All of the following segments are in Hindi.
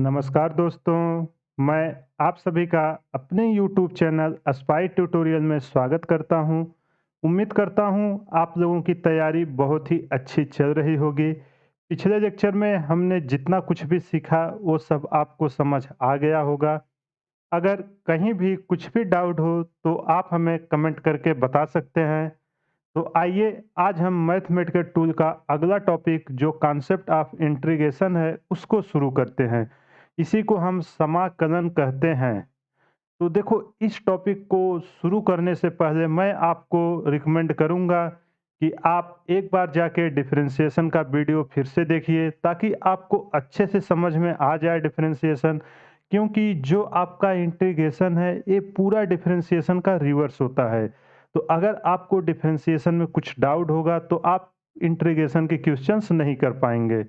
नमस्कार दोस्तों, मैं आप सभी का अपने YouTube चैनल स्पाई ट्यूटोरियल में स्वागत करता हूं। उम्मीद करता हूं आप लोगों की तैयारी बहुत ही अच्छी चल रही होगी। पिछले लेक्चर में हमने जितना कुछ भी सीखा वो सब आपको समझ आ गया होगा। अगर कहीं भी कुछ भी डाउट हो तो आप हमें कमेंट करके बता सकते हैं। तो आइए आज हम मैथमेटिकल टूल का अगला टॉपिक जो कॉन्सेप्ट ऑफ इंटीग्रेशन है उसको शुरू करते हैं। इसी को हम समाकलन कहते हैं। तो देखो, इस टॉपिक को शुरू करने से पहले मैं आपको रिकमेंड करूंगा कि आप एक बार जाके डिफरेंशिएशन का वीडियो फिर से देखिए ताकि आपको अच्छे से समझ में आ जाए डिफरेंशिएशन। क्योंकि जो आपका इंटीग्रेशन है ये पूरा डिफरेंशिएशन का रिवर्स होता है। तो अगर आपको डिफरेंशिएशन में कुछ डाउट होगा तो आप इंटीग्रेशन के क्वेश्चंस नहीं कर पाएंगे।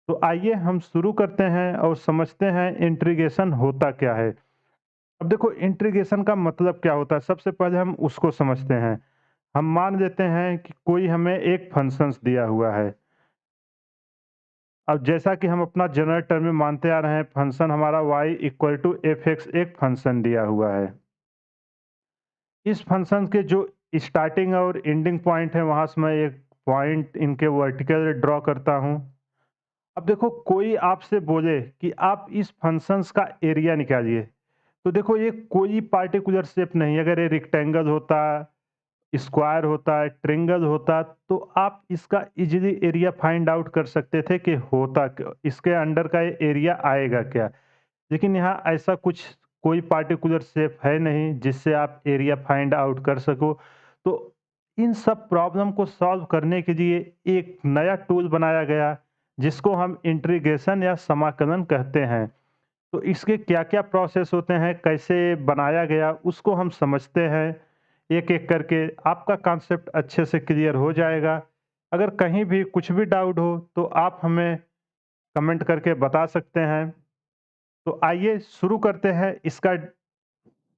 तो आइए हम शुरू करते हैं और समझते हैं इंटीग्रेशन होता क्या है। अब देखो, इंटीग्रेशन का मतलब क्या होता है, सबसे पहले हम उसको समझते हैं। हम मान लेते हैं कि कोई हमें एक फंक्शंस दिया हुआ है। अब जैसा कि हम अपना जनरल टर्म में मानते आ रहे हैं, फंक्शन हमारा y equal to f x एक फंक्शन दिया हुआ है। इस फंक्शन के जो स्टार्टिंग और एंडिंग पॉइंट है वहां से मैं एक पॉइंट इनके वर्टिकल ड्रॉ करता हूं। अब देखो, कोई आपसे बोले कि आप इस फंक्शंस का एरिया निकालिए, तो देखो ये कोई पार्टिकुलर शेप नहीं। अगर ये रेक्टेंगल होता, स्क्वायर होता, ट्रायंगल होता, तो आप इसका इजीली एरिया फाइंड आउट कर सकते थे कि होता इसके अंडर का ये एरिया आएगा क्या। लेकिन यहाँ ऐसा कुछ कोई पार्टिकुलर शेप है नहीं जिससे आप एरिया फाइंड आउट कर सको। तो इन सब प्रॉब्लम को सॉल्व करने के लिए एक नया टूल बनाया गया जिसको हम इंटीग्रेशन या समाकलन कहते हैं। तो इसके क्या-क्या प्रोसेस होते हैं, कैसे बनाया गया, उसको हम समझते हैं। एक-एक करके आपका कॉन्सेप्ट अच्छे से क्लियर हो जाएगा। अगर कहीं भी कुछ भी डाउट हो तो आप हमें कमेंट करके बता सकते हैं। तो आइए शुरू करते हैं इसका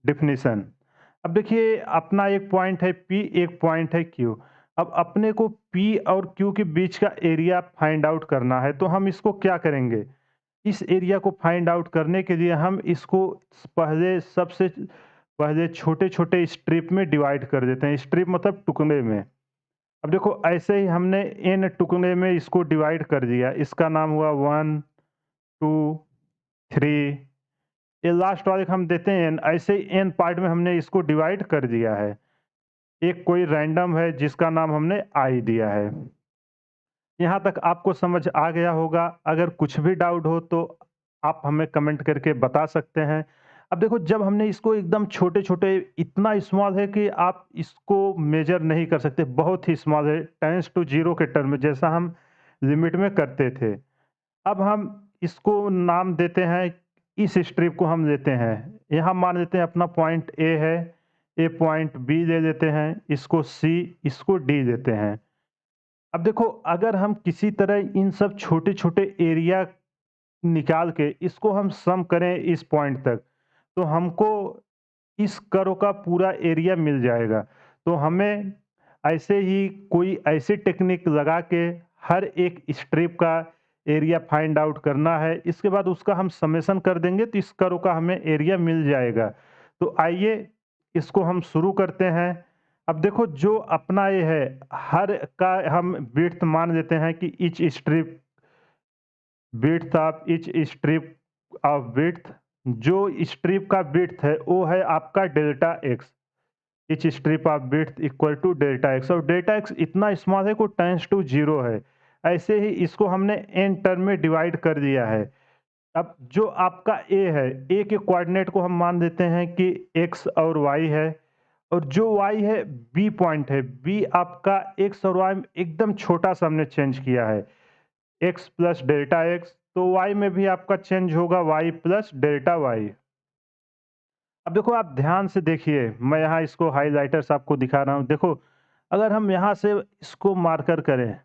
डेफिनिशन। अब देखिए, अपना एक पॉइंट है P, एक पॉइंट है Q। अब अपने को P और Q के बीच का एरिया फाइंड आउट करना है, तो हम इसको क्या करेंगे? इस एरिया को फाइंड आउट करने के लिए हम इसको पहले सबसे पहले छोटे-छोटे स्ट्रिप में डिवाइड कर देते हैं। स्ट्रिप मतलब टुकड़े में। अब देखो, ऐसे ही हमने n टुकड़े में इसको डिवाइड कर दिया। इसका नाम हुआ 1, 2, 3। ये लास्ट वाले को हम देते हैं n। ऐसे ही n पार्ट में हमने इसको डिवाइड कर दिया है। एक कोई रैंडम है जिसका नाम हमने i दिया है। यहाँ तक आपको समझ आ गया होगा। अगर कुछ भी डाउट हो तो आप हमें कमेंट करके बता सकते हैं। अब देखो, जब हमने इसको एकदम छोटे-छोटे, इतना स्मॉल है कि आप इसको मेज़र नहीं कर सकते, बहुत ही स्मॉल है, 10 टू 0 के टर्म में जैसा हम लिमिट में करते थे। अब हम इसको नाम देते हैं, इस स्ट्रिप को हम लेते हैं। यहाँ मान लेते हैं अपना पॉइंट A है, A पॉइंट B ले लेते हैं, इसको C, इसको D लेते हैं। अब देखो, अगर हम किसी तरह इन सब छोटे-छोटे एरिया निकाल के इसको हम सम करें इस पॉइंट तक, तो हमको इस कर्व का पूरा एरिया मिल जाएगा। तो हमें ऐसे ही कोई ऐसी टेक्निक लगा के हर एक स्ट्रिप का एरिया फाइंड आउट करना है। इसके बाद उसका हम समेशन कर देंगे तो इस कर्व का हमें एरिया मिल जाएगा। तो आइए इसको हम शुरू करते हैं। अब देखो, जो अपना ये है, हर का हम विड्थ मान लेते हैं कि each strip width of each strip of width, जो स्ट्रिप का विड्थ है वो है आपका delta x. Each strip of width equal to delta x, और डेल्टा एक्स इतना स्मॉल है को टेंस टू 0 है। ऐसे ही इसको हमने n टर्म में डिवाइड कर दिया है। अब जो आपका a है, a के कोऑर्डिनेट को हम मान देते हैं कि x और y है, और जो y है b पॉइंट है। b आपका x और y में एकदम छोटा सा हमने चेंज किया है, x प्लस डेल्टा एक्स। तो y में भी आपका चेंज होगा y प्लस डेल्टा वाई। अब देखो, आप ध्यान से देखिए, मैं यहाँ इसको हाइलाइटर्स आपको दिखा रहा हूँ। देखो, अगर हम यहाँ से इसको मार्कर करें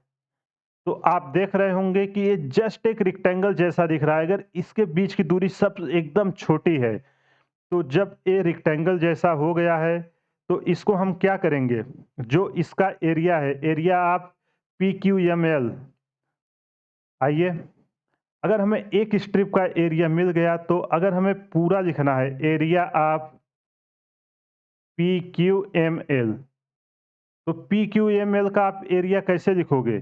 तो आप देख रहे होंगे कि ये जस्ट एक रेक्टेंगल जैसा दिख रहा है। अगर इसके बीच की दूरी सब एकदम छोटी है, तो जब ये रेक्टेंगल जैसा हो गया है तो इसको हम क्या करेंगे, जो इसका एरिया है, एरिया आप पी क्यू एम एल, आइए अगर हमें एक स्ट्रिप का एरिया मिल गया तो अगर हमें पूरा लिखना है एरिया ऑफ PQML, तो PQML का आप एरिया कैसे लिखोगे?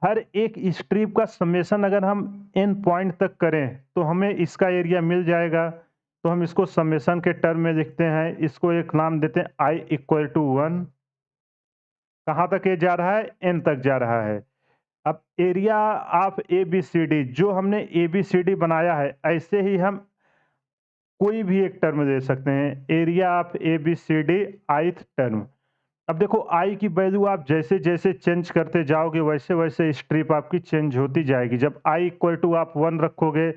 हर एक स्ट्रिप का समेशन अगर हम एन पॉइंट तक करें तो हमें इसका एरिया मिल जाएगा। तो हम इसको समेशन के टर्म में लिखते हैं, इसको एक नाम देते हैं I = 1। कहाँ तक ये जा रहा है? एन तक जा रहा है। अब एरिया ऑफ ABCD, जो हमने ABCD बनाया है ऐसे ही हम कोई भी एक टर्म ले सकते हैं, area of ABCD ith term. अब देखो आई की वैल्यू आप जैसे-जैसे चेंज करते जाओगे वैसे-वैसे स्ट्रिप आपकी चेंज होती जाएगी। जब I = आप 1 रखोगे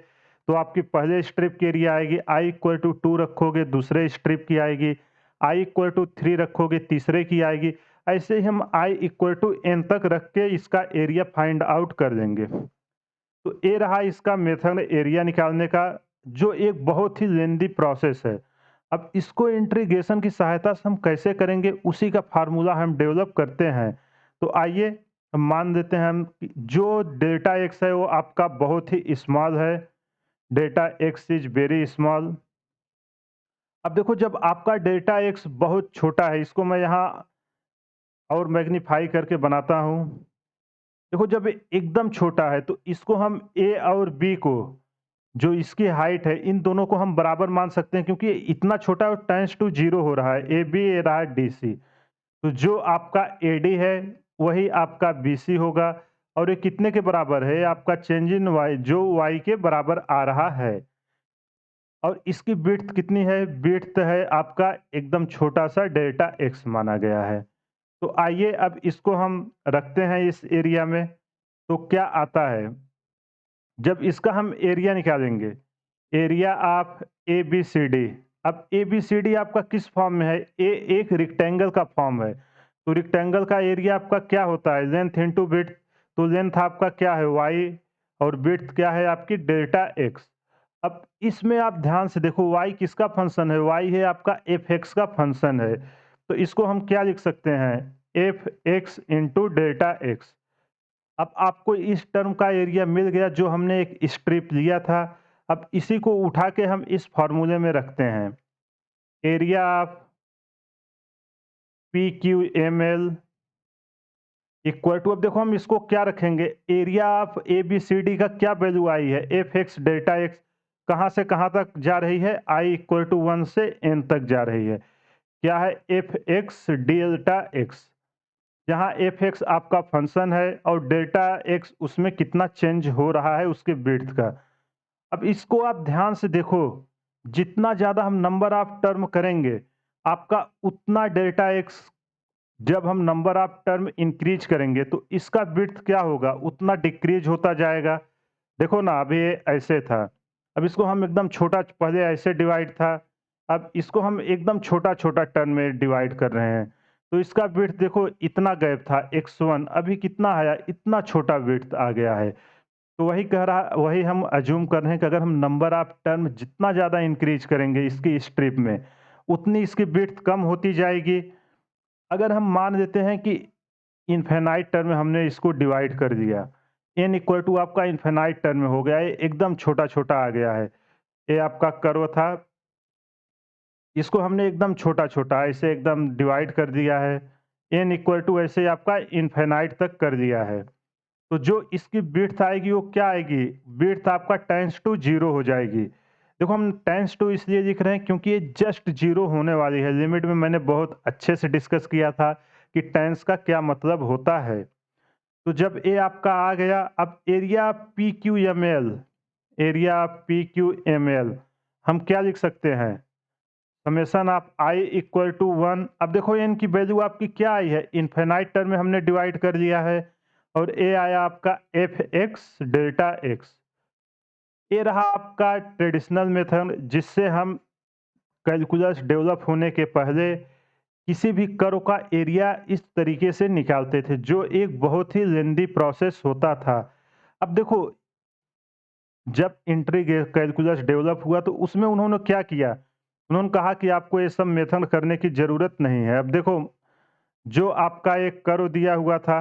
तो आपकी पहले स्ट्रिप की एरिया आएगी, I = 2 रखोगे दूसरे स्ट्रिप की आएगी, I = 3 रखोगे तीसरे की आएगी। ऐसे ही हम I = n तक रख के इसका एरिया फाइंड आउट कर लेंगे। तो ये रहा इसका मेथड एरिया निकालने का, जो एक बहुत ही लेंदी प्रोसेस है। अब इसको इंटीग्रेशन की सहायता से हम कैसे करेंगे उसी का फार्मूला हम डेवलप करते हैं। तो आइए हम मान लेते हैं हम कि जो डेल्टा x है वो आपका बहुत ही स्मॉल है, delta x is very small. अब देखो जब आपका डेल्टा x बहुत छोटा है, इसको मैं यहाँ और मैग्नीफाई करके बनाता हूँ। देखो जब ये एकदम छोटा है तो इसको हम a और b को, जो इसकी हाइट है इन दोनों को हम बराबर मान सकते हैं, क्योंकि ये इतना छोटा है टेंड्स टू 0 हो रहा है। AB ये रहा है DC, तो जो आपका AD है वही आपका BC होगा और ये कितने के बराबर है? आपका चेंज इन y, जो y के बराबर आ रहा है। और इसकी विड्थ कितनी है? विड्थ है आपका एकदम छोटा-सा डेल्टा x माना गया है। तो आइए अब इसको हम रखते हैं इस एरिया में, तो क्या आता है? जब इसका हम एरिया निकालेंगे, एरिया ऑफ ABCD। अब ABCD आपका किस फॉर्म में है? एक रेक्टेंगल का फॉर्म है, तो रेक्टेंगल का एरिया आपका क्या होता है? Length into width. तो लेंथ आपका क्या है? y, और विड्थ क्या है आपकी? Delta x। अब इसमें आप ध्यान से देखो y किसका फंक्शन है? y है आपका fx का फंक्शन है। तो इसको हम क्या लिख सकते हैं? fx into delta x। अब आपको इस टर्म का एरिया मिल गया जो हमने एक स्ट्रिप लिया था। अब इसी को उठा के हम इस फॉर्मूले में रखते हैं, area of PQML equal to, अब देखो हम इसको क्या रखेंगे, एरिया ऑफ ABCD का क्या वैल्यू आई है? fx delta x। कहाँ से कहाँ तक जा रही है? I = 1 से n तक जा रही है। क्या है? fx delta x। जहाँ fx आपका फंक्शन है और डेल्टा x उसमें कितना चेंज हो रहा है उसके विड्थ का। अब इसको आप ध्यान से देखो, जितना ज़्यादा हम नंबर ऑफ टर्म करेंगे, आपका उतना डेल्टा x, जब हम नंबर ऑफ टर्म इंक्रीज करेंगे तो इसका विड्थ क्या होगा? उतना डिक्रीज होता जाएगा। देखो ना अभी ये ऐसे था, अब इसको हम एकदम छोटा, पहले ऐसे डिवाइड था, अब इसको हम एकदम छोटा-छोटा टर्म में डिवाइड कर रहे हैं। तो इसका विड्थ देखो इतना गैप था x1, अभी कितना आया? इतना छोटा विड्थ आ गया है। तो वही हम अज़्यूम कर रहे हैं कि अगर हम नंबर ऑफ टर्म जितना ज़्यादा इंक्रीज करेंगे इसकी स्ट्रिप में, उतनी इसकी विड्थ कम होती जाएगी। अगर हम मान लेते हैं कि इनफिनाइट टर्म में हमने इसको डिवाइड कर दिया, n इक्वल टू आपका इनफिनाइट टर्म में हो गया, ये एकदम छोटा-छोटा आ गया है। ये आपका कर्व था, इसको हमने एकदम छोटा-छोटा ऐसे एकदम डिवाइड कर दिया है। n इक्वल टू ऐसे आपका इनफिनाइट तक कर दिया है। तो जो इसकी विड्थ आएगी वो क्या आएगी? विड्थ आपका टेंड्स टू 0 हो जाएगी। देखो हम टेंड्स टू इसलिए लिख रहे हैं क्योंकि ये जस्ट 0 होने वाली है। लिमिट में मैंने बहुत अच्छे से डिस्कस किया था कि टेंस का क्या मतलब होता है। तो जब ये आपका आ गया, अब एरिया PQML, एरिया PQML हम क्या लिख सकते हैं? Summation of I = 1। अब देखो n की वैल्यू आपकी क्या आई है? इनफिनाइट टर्म में हमने डिवाइड कर दिया है और a आया आपका fx डेल्टा x। ये रहा आपका ट्रेडिशनल मेथड, जिससे हम कैलकुलस डेवलप होने के पहले किसी भी कर्व का एरिया इस तरीके से निकालते थे, जो एक बहुत ही लेंदी प्रोसेस होता था। अब देखो जब कैलकुलस डेवलप हुआ तो उसमें उन्होंने क्या किया? उन्होंने कहा कि आपको ये सब मेथड करने की ज़रूरत नहीं है। अब देखो जो आपका एक कर्व दिया हुआ था,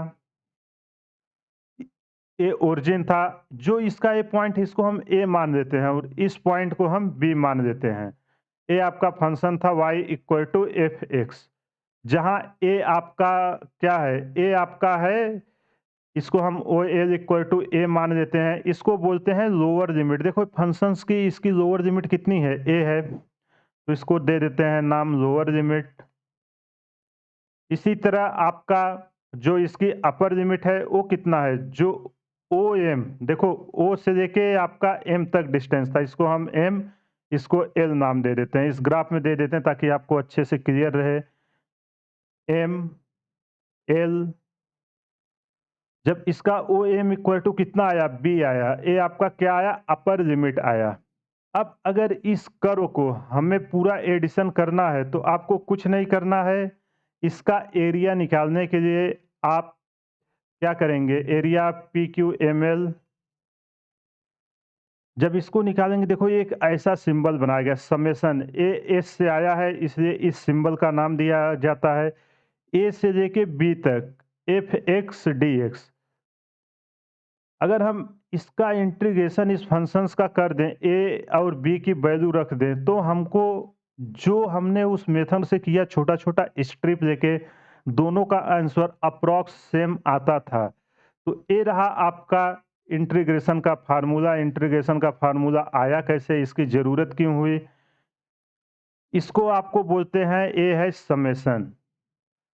ए ओरिजिन था, जो इसका ए पॉइंट है इसको हम ए मान देते हैं और इस पॉइंट को हम बी मान देते हैं। ए आपका फंक्शन था y equal to f x, जहाँ ए आपका क्या है, ए आपका है, इसको हम ओ एल इक्वल टू ए मान देते हैं, इसको बोलते हैं लोअर लिमिट। देखो फंक्शंस की इसकी लोअर लिमिट कितनी है, ए है, तो इसको दे देते हैं नाम लोअर लिमिट। इसी तरह आपका जो इसकी अपर लिमिट है वो कितना है, जो ओ एम, देखो ओ से लेके आपका एम तक डिस्टेंस था, इसको हम एम, इसको एल नाम दे देते हैं, इस ग्राफ में दे देते हैं ताकि आपको अच्छे से क्लियर रहे। एम एल, जब इसका ओ एम इक्वल टू कितना आया, बी आया, ए आपका क्या आया, अपर लिमिट आया। अब अगर इस कर्व को हमें पूरा एडिशन करना है तो आपको कुछ नहीं करना है, इसका एरिया निकालने के लिए आप क्या करेंगे, area p q m l, जब इसको निकालेंगे देखो ये एक ऐसा सिंबल बनाया गया, समेशन, ए एस से आया है इसलिए इस सिंबल का नाम दिया जाता है, ए से लेके बी तक एफ एक्स डी एक्स। अगर हम इसका इंटीग्रेशन इस फंक्शंस का कर दें, ए और बी की वैल्यू रख दें, तो हमको जो हमने उस मेथड से किया छोटा-छोटा स्ट्रिप लेके दोनों का आंसर अप्रॉक्स सेम आता था। तो ये रहा आपका इंटीग्रेशन का फार्मूला। इंटीग्रेशन का फार्मूला आया कैसे, इसकी ज़रूरत क्यों हुई? इसको आपको बोलते हैं, ये है समेशन।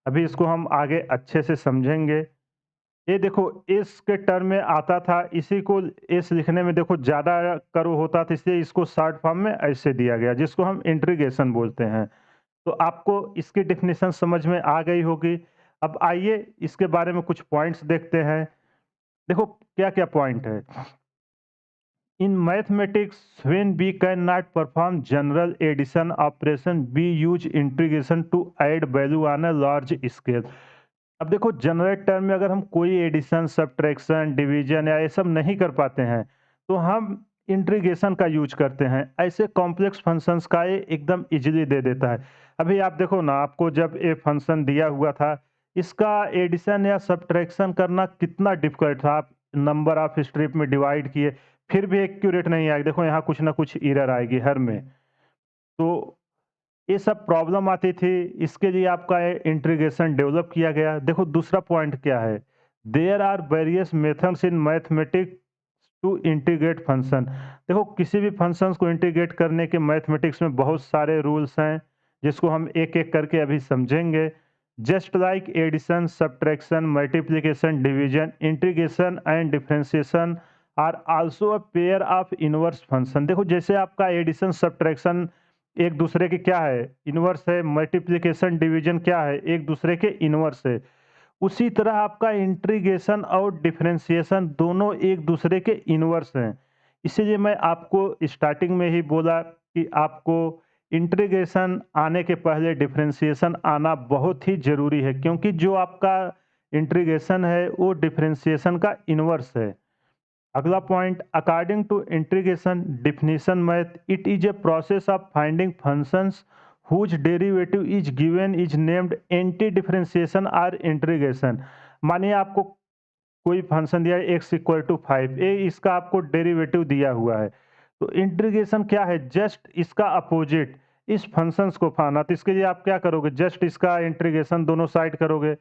अभी इसको हम आगे अच्छे से समझेंगे। ये देखो एस के टर्म में आता था, इसी को एस लिखने में देखो ज़्यादा कर्व होता था, इसलिए इसको शॉर्ट फॉर्म में ऐसे दिया गया जिसको हम इंटीग्रेशन बोलते हैं। तो आपको इसकी डेफिनेशन समझ में आ गई होगी। अब आइए इसके बारे में कुछ पॉइंट्स देखते हैं। देखो क्या-क्या पॉइंट है। In mathematics, when we cannot perform general addition operation, we use integration to add value on a large scale. अब देखो जनरल टर्म में अगर हम कोई एडिशन, सब्ट्रैक्शन, डिवीजन या ये सब नहीं कर पाते हैं, तो हम इंटीग्रेशन का यूज करते हैं। ऐसे कॉम्प्लेक्स फंक्शंस का ये एकदम इजीली दे देता है। अभी आप देखो ना, आपको जब ये फंक्शन दिया हुआ था, इसका एडिशन या सब्ट्रैक्शन करना कितना डिफिकल्ट था। आप नंबर ऑफ स्ट्रिप में डिवाइड किए, फिर भी एक्यूरेट नहीं आएगी। देखो यहाँ कुछ ना कुछ एरर आएगी हर में। तो ये सब प्रॉब्लम आती थी, इसके लिए आपका इंटीग्रेशन डेवलप किया गया। देखो दूसरा पॉइंट क्या है, there are various methods in mathematics to integrate function. देखो किसी भी फंक्शंस को इंटीग्रेट करने के मैथमेटिक्स में बहुत सारे रूल्स हैं, जिसको हम एक एक करके अभी समझेंगे। Just like addition, subtraction, multiplication, division, integration and differentiation are also a pair of inverse function. देखो जैसे आपका एडिशन, सब्ट्रैक्शन एक दूसरे के क्या है, इनवर्स है, मल्टीप्लिकेशन, डिवीजन क्या है, एक दूसरे के इनवर्स है। उसी तरह आपका इंटीग्रेशन और डिफरेंशिएशन दोनों एक दूसरे के इनवर्स हैं। इसीलिए मैं आपको स्टार्टिंग में ही बोला कि आपको इंटीग्रेशन आने के पहले डिफरेंशिएशन आना बहुत ही ज़रूरी है, क्योंकि जो आपका इंटीग्रेशन है वो डिफरेंशिएशन का इनवर्स है। अगला point, according to integration definition math, it is a process of finding functions whose derivative is given is named anti differentiation और इंटीग्रेशन। मानिए आपको कोई फंक्शन दिया है एक्स इक्वल टू 5, ए इसका आपको डेरिवेटिव दिया हुआ है, तो इंटीग्रेशन क्या है, जस्ट इसका अपोजिट इस फंक्शंस को पाना। तो इसके लिए आप क्या करोगे, जस्ट इसका इंटीग्रेशन दोनों साइड करोगे,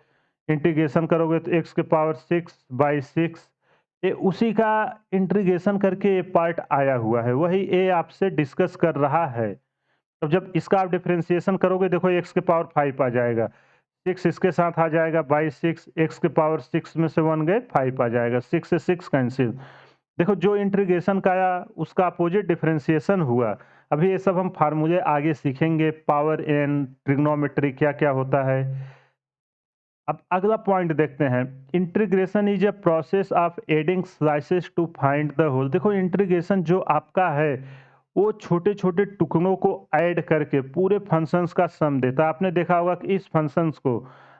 इंटीग्रेशन करोगे तो एक्स के पावर 6/6, ये उसी का इंटीग्रेशन करके ये पार्ट आया हुआ है, वही ए आपसे डिस्कस कर रहा है। तो जब इसका आप डिफरेंशिएशन करोगे, देखो एक्स के पावर 5 आ जाएगा, 6 इसके साथ आ जाएगा बाई 6, एक्स के पावर 6 में से 1 गए, 5 आ जाएगा, 6 से 6 कैंसिल। देखो जो इंटीग्रेशन का आया उसका अपोजिट डिफरेंशिएशन हुआ। अभी ये सब हम फार्मूले आगे सीखेंगे, पावर एन, ट्रिग्नोमेट्री क्या-क्या होता है। अब अगला पॉइंट देखते हैं, integration is a process of adding slices to find the whole. देखो इंटीग्रेशन जो आपका है वो छोटे-छोटे टुकड़ों को ऐड करके पूरे फंक्शंस का सम देता है। आपने देखा होगा कि इस फंक्शंस को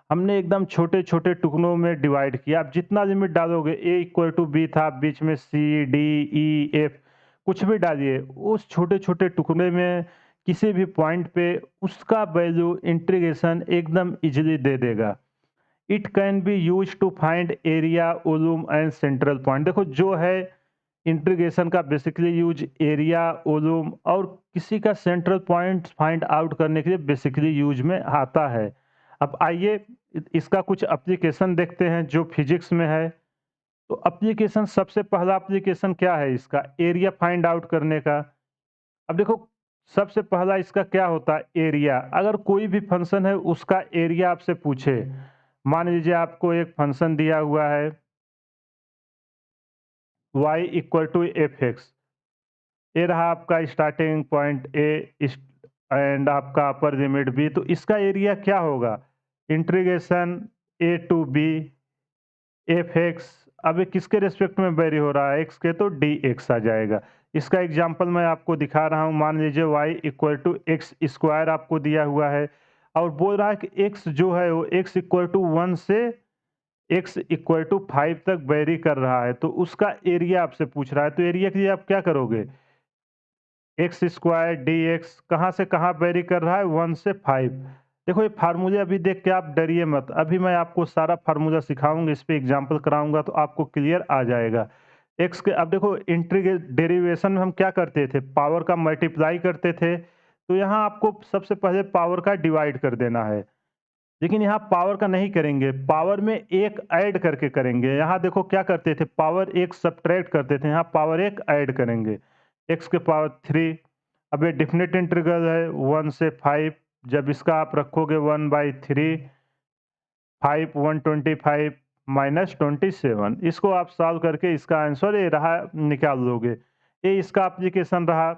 हमने एकदम छोटे-छोटे टुकड़ों में डिवाइड किया। आप जितना लिमिट डालोगे, ए इक्वल टू बी था, बीच में सी, डी, ई, एफ कुछ भी डालिए, उस छोटे-छोटे टुकड़े में किसी भी पॉइंट पे उसका वैल्यू इंटीग्रेशन एकदम ईज़िली दे देगा। It can be used to find area, volume and central point. देखो जो है इंटीग्रेशन का बेसिकली यूज एरिया, वॉल्यूम और किसी का सेंट्रल पॉइंट फाइंड आउट करने के लिए बेसिकली यूज में आता है। अब आइए इसका कुछ एप्लीकेशन देखते हैं जो फिजिक्स में है। तो एप्लीकेशन, सबसे पहला एप्लीकेशन क्या है इसका? एरिया फाइंड आउट करने का। अब देखो सबसे पहला इसका क्या होता है? एरिया। अगर कोई भी फंक्शन है उसका एरिया आपसे पूछे, मान लीजिए आपको एक फंक्शन दिया हुआ है y equal to f x. ये रहा आपका स्टार्टिंग पॉइंट ए एंड आपका अपर लिमिट बी। तो इसका एरिया क्या होगा? Integration a to b f x. अब ये किसके रेस्पेक्ट में वेरी हो रहा है? एक्स के, तो डी एक्स आ जाएगा। इसका एग्जांपल मैं आपको दिखा रहा हूँ। मान लीजिए y equal to x square आपको दिया हुआ है और बोल रहा है कि x जो है वो x इक्वल टू 1 से x इक्वल टू 5 तक वेरी कर रहा है। तो उसका एरिया आपसे पूछ रहा है। तो एरिया के लिए आप क्या करोगे? एक्स स्क्वायर डी एक्स कहाँ से कहाँ वेरी कर रहा है? 1 से 5। देखो ये फार्मूले अभी देख के आप डरिए मत, अभी मैं आपको सारा फार्मूला सिखाऊंगा, इस पे एग्जांपल कराऊंगा तो आपको क्लियर आ जाएगा। एक्स के, अब देखो इंटीग्रेट डेरिवेशन में हम क्या करते थे? पावर का मल्टीप्लाई करते थे। तो यहाँ आपको सबसे पहले पावर का डिवाइड कर देना है, लेकिन यहाँ पावर का नहीं करेंगे, पावर में एक ऐड करके करेंगे। यहाँ देखो क्या करते थे? पावर एक सब्ट्रैक्ट करते थे, यहाँ पावर एक ऐड करेंगे। एक्स के पावर 3। अब ये डेफिनेट इंटीग्रल है 1 से 5। जब इसका आप रखोगे 1/3, 5 125 माइनस 27, इसको आप सॉल्व करके इसका आंसर ये रहा निकाल लोगे। ये इसका एप्लीकेशन रहा।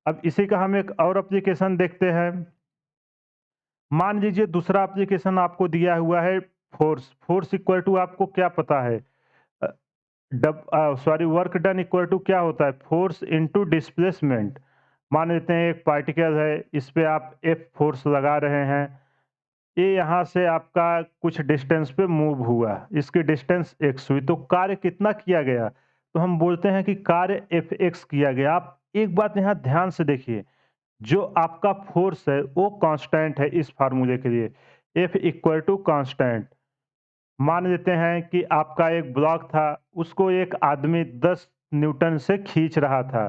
अब इसी का हम एक और एप्लीकेशन देखते हैं। मान लीजिए दूसरा एप्लीकेशन आपको दिया हुआ है फोर्स। फोर्स इक्वल टू आपको क्या पता है? Sorry, work done equal to क्या होता है? Force into displacement. मान लेते हैं एक पार्टिकल है, इस पे आप एफ फोर्स लगा रहे हैं। ये यहाँ से आपका कुछ डिस्टेंस पे मूव हुआ, इसकी डिस्टेंस एक्स हुई, तो कार्य कितना किया गया? तो हम बोलते हैं कि कार्य एफ एक्स किया गया। आप एक बात यहाँ ध्यान से देखिए, जो आपका फोर्स है वो कांस्टेंट है इस फार्मूले के लिए, एफ इक्वल टू कांस्टेंट। मान लेते हैं कि आपका एक ब्लॉक था, उसको एक आदमी 10 न्यूटन से खींच रहा था,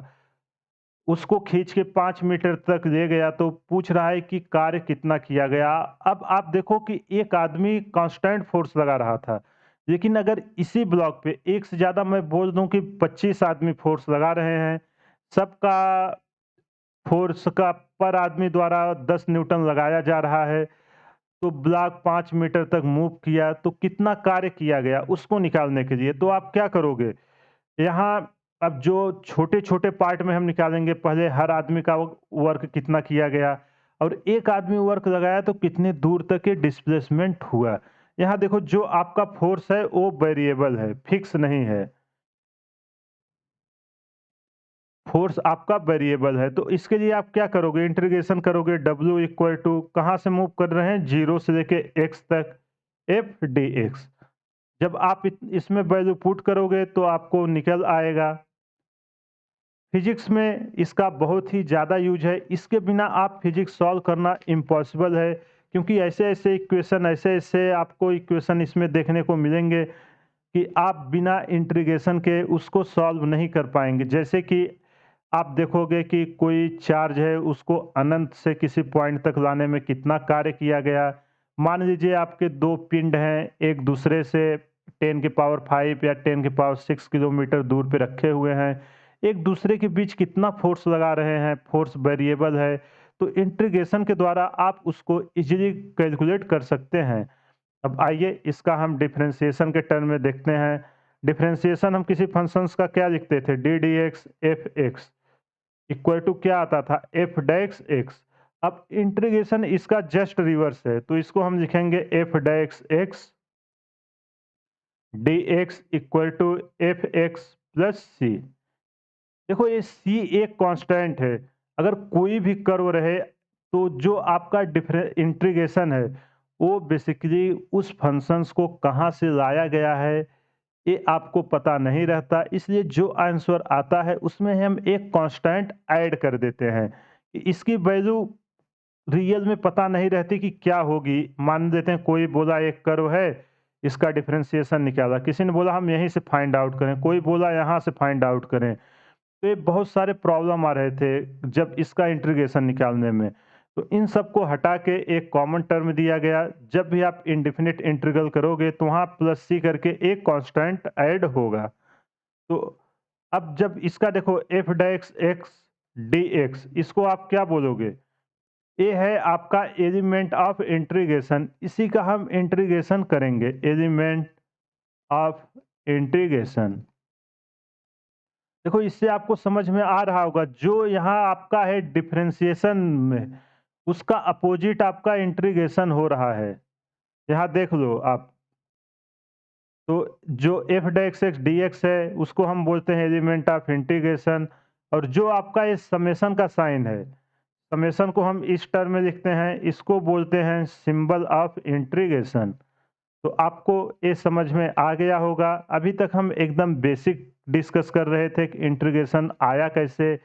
उसको खींच के 5 मीटर तक ले गया, तो पूछ रहा है कि कार्य कितना किया गया। अब आप देखो कि एक आदमी कांस्टेंट फोर्स लगा रहा था, लेकिन अगर इसी ब्लॉक पे एक से ज़्यादा, मैं बोल दूं कि 25 आदमी फोर्स लगा रहे हैं, सबका फोर्स का पर आदमी द्वारा 10 न्यूटन लगाया जा रहा है, तो ब्लॉक 5 मीटर तक मूव किया, तो कितना कार्य किया गया उसको निकालने के लिए तो आप क्या करोगे? यहाँ अब जो छोटे-छोटे पार्ट में हम निकालेंगे, पहले हर आदमी का वर्क कितना किया गया और एक आदमी वर्क लगाया तो कितने दूर तक ये डिस्प्लेसमेंट हुआ। यहाँ देखो जो आपका फोर्स है वो वेरिएबल है, फिक्स नहीं है। फोर्स आपका वेरिएबल है, तो इसके लिए आप क्या करोगे? इंटीग्रेशन करोगे। W इक्वल टू कहाँ से मूव कर रहे हैं? 0 से लेके x तक, एफ डी एक्स। जब आप इसमें वैल्यू पुट करोगे तो आपको निकल आएगा। फिजिक्स में इसका बहुत ही ज़्यादा यूज है, इसके बिना आप फिजिक्स सॉल्व करना इम्पॉसिबल है, क्योंकि ऐसे-ऐसे इक्वेशन, ऐसे-ऐसे आपको इक्वेशन इसमें देखने को मिलेंगे कि आप बिना इंटीग्रेशन के उसको सॉल्व नहीं कर पाएँगे। जैसे कि आप देखोगे कि कोई चार्ज है, उसको अनंत से किसी पॉइंट तक लाने में कितना कार्य किया गया। मान लीजिए आपके 2 पिंड हैं, एक दूसरे से 10 की पावर 5 या 10 की पावर 6 किलोमीटर दूर पे रखे हुए हैं। एक दूसरे के बीच कितना फोर्स लगा रहे हैं, फोर्स वेरिएबल है, तो इंटीग्रेशन के द्वारा आप उसको ईज़िली कैलकुलेट कर सकते हैं। अब आइए इसका हम डिफरेंशिएशन के टर्म में देखते हैं। डिफरेंशिएशन हम किसी फंक्शंस का क्या लिखते थे? D d x f x equal to क्या आता था? F dash x. अब इंटीग्रेशन इसका जस्ट रिवर्स है, तो इसको हम लिखेंगे f dash x d x equal to f x plus c. देखो ये सी एक कांस्टेंट है, अगर कोई भी कर्व रहे तो जो आपका इंटीग्रेशन है वो बेसिकली उस फंक्शंस को कहाँ से लाया गया है ये आपको पता नहीं रहता, इसलिए जो आंसर आता है उसमें हम एक कांस्टेंट ऐड कर देते हैं। इसकी वैल्यू रियल में पता नहीं रहती कि क्या होगी। मान लेते हैं कोई बोला एक कर्व है, इसका डिफरेंशिएशन निकाला, किसी ने बोला हम यहीं से फाइंड आउट करें, कोई बोला यहाँ से फाइंड आउट करें। तो ये बहुत सारे प्रॉब्लम आ रहे थे जब इसका इंटीग्रेशन निकालने में। तो इन सबको हटा के एक कॉमन टर्म दिया गया, जब भी आप इंडेफिनिट इंटीग्रल करोगे तो वहाँ प्लस सी करके एक कांस्टेंट ऐड होगा। तो अब जब इसका देखो F dash x d x, इसको आप क्या बोलोगे? ये है आपका एलिमेंट ऑफ इंटीग्रेशन, इसी का हम इंटीग्रेशन करेंगे, एलिमेंट ऑफ इंटीग्रेशन। देखो इससे आपको समझ में आ रहा होगा, जो यहाँ आपका है डिफरेंशिएशन में, उसका अपोजिट आपका इंटीग्रेशन हो रहा है। यहाँ देख लो आप, तो जो F dash x d x है उसको हम बोलते हैं एलिमेंट ऑफ इंटीग्रेशन, और जो आपका ये समेशन का साइन है, समेशन को हम इस टर्म में लिखते हैं, इसको बोलते हैं सिंबल ऑफ इंटीग्रेशन। तो आपको ये समझ में आ गया होगा। अभी तक हम एकदम बेसिक डिस्कस कर रहे थे कि इंटीग्रेशन आया कैसे,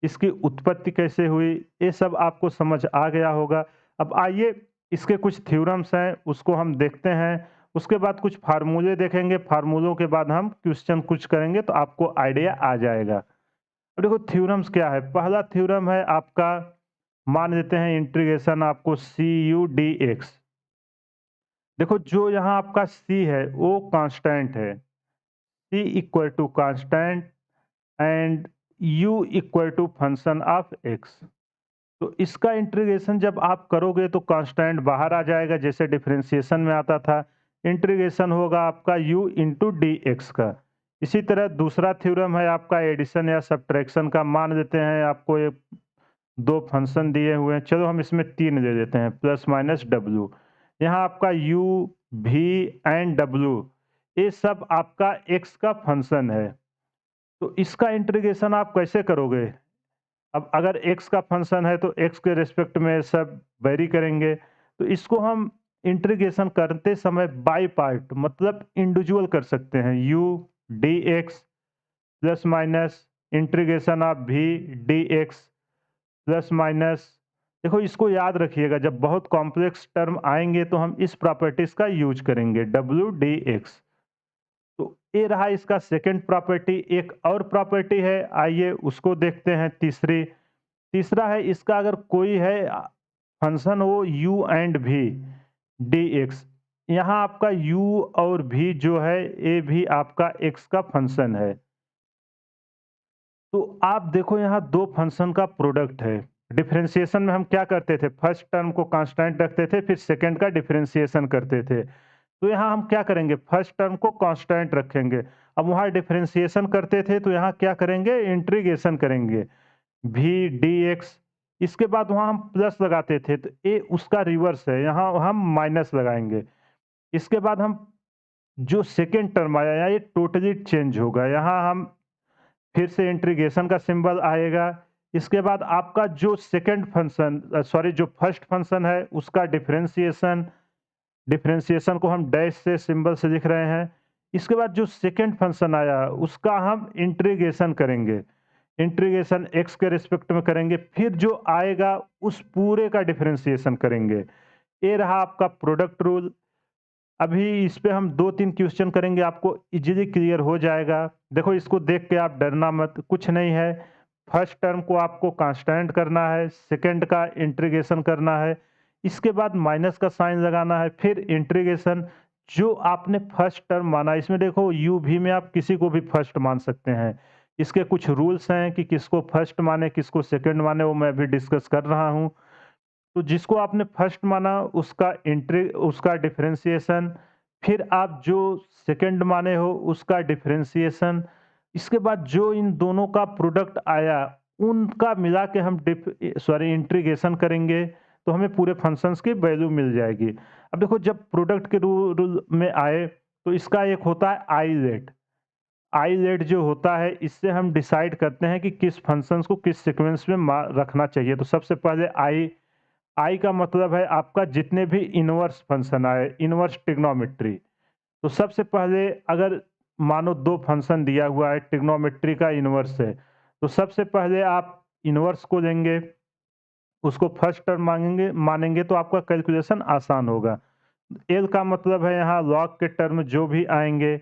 इसकी उत्पत्ति कैसे हुई, ये सब आपको समझ आ गया होगा। अब आइए इसके कुछ थ्योरम्स हैं उसको हम देखते हैं, उसके बाद कुछ फार्मूले देखेंगे, फार्मूलों के बाद हम क्वेश्चन कुछ करेंगे तो आपको आइडिया आ जाएगा। अब देखो थ्योरम्स क्या है, पहला थ्योरम है आपका, मान लेते हैं इंटीग्रेशन आपको सी यू डी एक्स। देखो जो यहाँ आपका c है वो कांस्टेंट है, c equal to constant and u equal to function of x। तो इसका इंटीग्रेशन जब आप करोगे तो कांस्टेंट बाहर आ जाएगा, जैसे डिफरेंशिएशन में आता था। इंटीग्रेशन होगा आपका u इंटू डी एक्स का। इसी तरह दूसरा थ्योरम है आपका एडिशन या सब्ट्रैक्शन का, मान लेते हैं आपको ये दो फंक्शन दिए हुए हैं, चलो हम इसमें तीन ले लेते हैं, प्लस माइनस डब्ल्यू। यहाँ आपका u v एंड w, ये सब आपका x का फंक्शन है। तो इसका इंटीग्रेशन आप कैसे करोगे? अब अगर x का फंक्शन है तो x के रिस्पेक्ट में सब वेरी करेंगे, तो इसको हम इंटीग्रेशन करते समय बाय पार्ट मतलब इंडिविजुअल कर सकते हैं, u D x plus minus integration of v D x plus minus. देखो इसको याद रखिएगा, जब बहुत कॉम्प्लेक्स टर्म आएंगे तो हम इस प्रॉपर्टीज का यूज करेंगे, डब्ल्यू डी एक्स। तो ये रहा इसका सेकंड प्रॉपर्टी। एक और प्रॉपर्टी है, आइए उसको देखते हैं, तीसरी। तीसरा है इसका, अगर कोई है फंक्शन हो u and v D x, यहाँ आपका u और v जो है ये भी आपका x का फंक्शन है। तो आप देखो यहाँ दो फंक्शन का प्रोडक्ट है। डिफरेंशिएशन में हम क्या करते थे, फर्स्ट टर्म को कांस्टेंट रखते थे, फिर सेकंड का डिफरेंशिएशन करते थे। तो यहाँ हम क्या करेंगे, फर्स्ट टर्म को कांस्टेंट रखेंगे। अब वहाँ डिफरेंशिएशन करते थे तो यहाँ क्या करेंगे, इंटीग्रेशन करेंगे, वी डी एक्स। इसके बाद वहाँ हम प्लस लगाते थे तो ये उसका रिवर्स है, यहाँ हम माइनस लगाएंगे। इसके बाद हम जो सेकेंड टर्म आया ये टोटली चेंज होगा, यहाँ हम फिर से इंटीग्रेशन का सिंबल आएगा। इसके बाद आपका जो सेकंड फंक्शन सॉरी जो फर्स्ट फंक्शन है उसका डिफरेंशिएशन, डिफरेंशिएशन को हम डैश से सिंबल से लिख रहे हैं। इसके बाद जो सेकंड फंक्शन आया उसका हम इंटीग्रेशन करेंगे, इंटीग्रेशन x के रिस्पेक्ट में करेंगे, फिर जो आएगा उस पूरे का डिफरेंशिएशन करेंगे। ये रहा आपका प्रोडक्ट रूल। अभी इस पे हम 2-3 क्वेश्चन करेंगे, आपको इजीली क्लियर हो जाएगा। देखो इसको देख के आप डरना मत, कुछ नहीं है। फर्स्ट टर्म को आपको कांस्टेंट करना है, सेकंड का इंटीग्रेशन करना है, इसके बाद माइनस का साइन लगाना है, फिर इंटीग्रेशन। जो आपने फर्स्ट टर्म माना, इसमें देखो यू भी में आप किसी को भी फर्स्ट मान सकते हैं। इसके कुछ रूल्स हैं कि किसको फर्स्ट माने किसको सेकंड माने, वो मैं अभी डिस्कस कर रहा हूँ। तो जिसको आपने फर्स्ट माना उसका डिफरेंशिएशन, फिर आप जो सेकंड माने हो उसका डिफरेंशिएशन, इसके बाद जो इन दोनों का प्रोडक्ट आया उनका मिला के हम इंटीग्रेशन करेंगे, तो हमें पूरे फंक्शंस की वैल्यू मिल जाएगी। अब देखो जब प्रोडक्ट के रूल में आए तो इसका एक होता है आई लेट जो होता है, इससे हम डिसाइड करते हैं कि किस फंक्शंस को किस सीक्वेंस में रखना चाहिए। तो सबसे पहले आई का मतलब है आपका जितने भी इनवर्स फंक्शन आए, इनवर्स ट्रिग्नोमेट्री। तो सबसे पहले अगर मानो दो फंक्शन दिया हुआ है, ट्रिग्नोमेट्री का इनवर्स है, तो सबसे पहले आप इनवर्स को लेंगे, उसको फर्स्ट टर्म मानेंगे तो आपका कैलकुलेशन आसान होगा। एल का मतलब है यहाँ लॉग के टर्म जो भी आएँगे।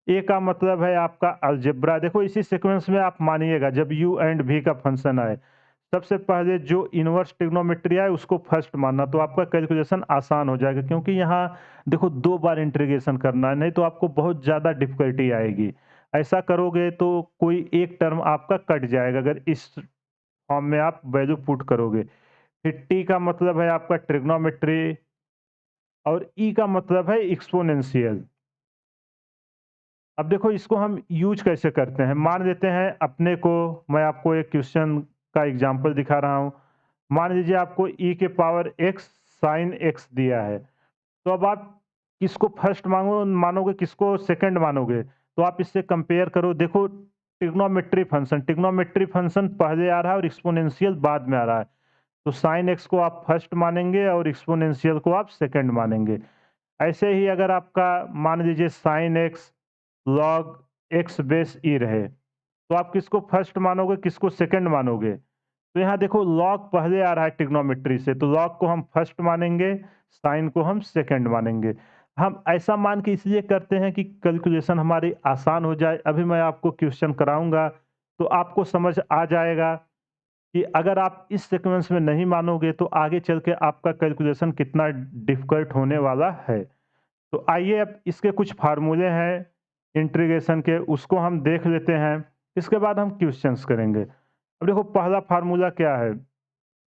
ए का मतलब है आपका अलजेब्रा। देखो इसी सीक्वेंस में आप मानिएगा जब यू एंड वी का फंक्शन आए, सबसे पहले जो इनवर्स ट्रिग्नोमेट्री आए उसको फर्स्ट मानना, तो आपका कैलकुलेशन आसान हो जाएगा, क्योंकि यहाँ देखो 2 बार इंटीग्रेशन करना है, नहीं तो आपको बहुत ज़्यादा डिफ़िकल्टी आएगी। ऐसा करोगे तो कोई एक टर्म आपका कट जाएगा अगर इस फॉर्म में आप वैल्यू पुट करोगे। फिर टी का मतलब है आपका ट्रिग्नोमेट्री और ई का मतलब है एक्स्पोनेंशियल। अब देखो इसको हम यूज़ कैसे करते हैं, मान लेते हैं अपने को, मैं आपको एक क्वेश्चन का एग्ज़ाम्पल दिखा रहा हूँ। मान लीजिए आपको e के पावर x sin x दिया है, तो अब आप किसको फर्स्ट मानोगे, किसको सेकंड मानोगे? तो आप इससे कंपेयर करो, देखो ट्रिग्नोमेट्री फंक्शन पहले आ रहा है और एक्स्पोनेंशियल बाद में आ रहा है। तो sin x को आप फर्स्ट मानेंगे और एक्स्पोनेंशियल को आप सेकंड मानेंगे। ऐसे ही अगर आपका मान लीजिए sin x log x base e रहे, तो आप किसको फर्स्ट मानोगे, किसको सेकंड मानोगे? तो यहाँ देखो लॉग पहले आ रहा है ट्रिग्नोमेट्री से, तो लॉग को हम फर्स्ट मानेंगे, साइन को हम सेकंड मानेंगे। हम ऐसा मान के इसलिए करते हैं कि कैलकुलेशन हमारी आसान हो जाए। अभी मैं आपको क्वेश्चन कराऊँगा, तो आपको समझ आ जाएगा कि अगर आप इस सीक्वेंस में नहीं मानोगे, तो आगे चल के आपका कैलकुलेशन कितना डिफ़िकल्ट होने वाला है। तो आइए अब इसके कुछ फ़ॉर्मूले हैं इंटीग्रेशन के, उसको हम देख लेते हैं, इसके बाद हम क्वेश्चंस करेंगे। अब देखो पहला फ़ॉर्मूला क्या है?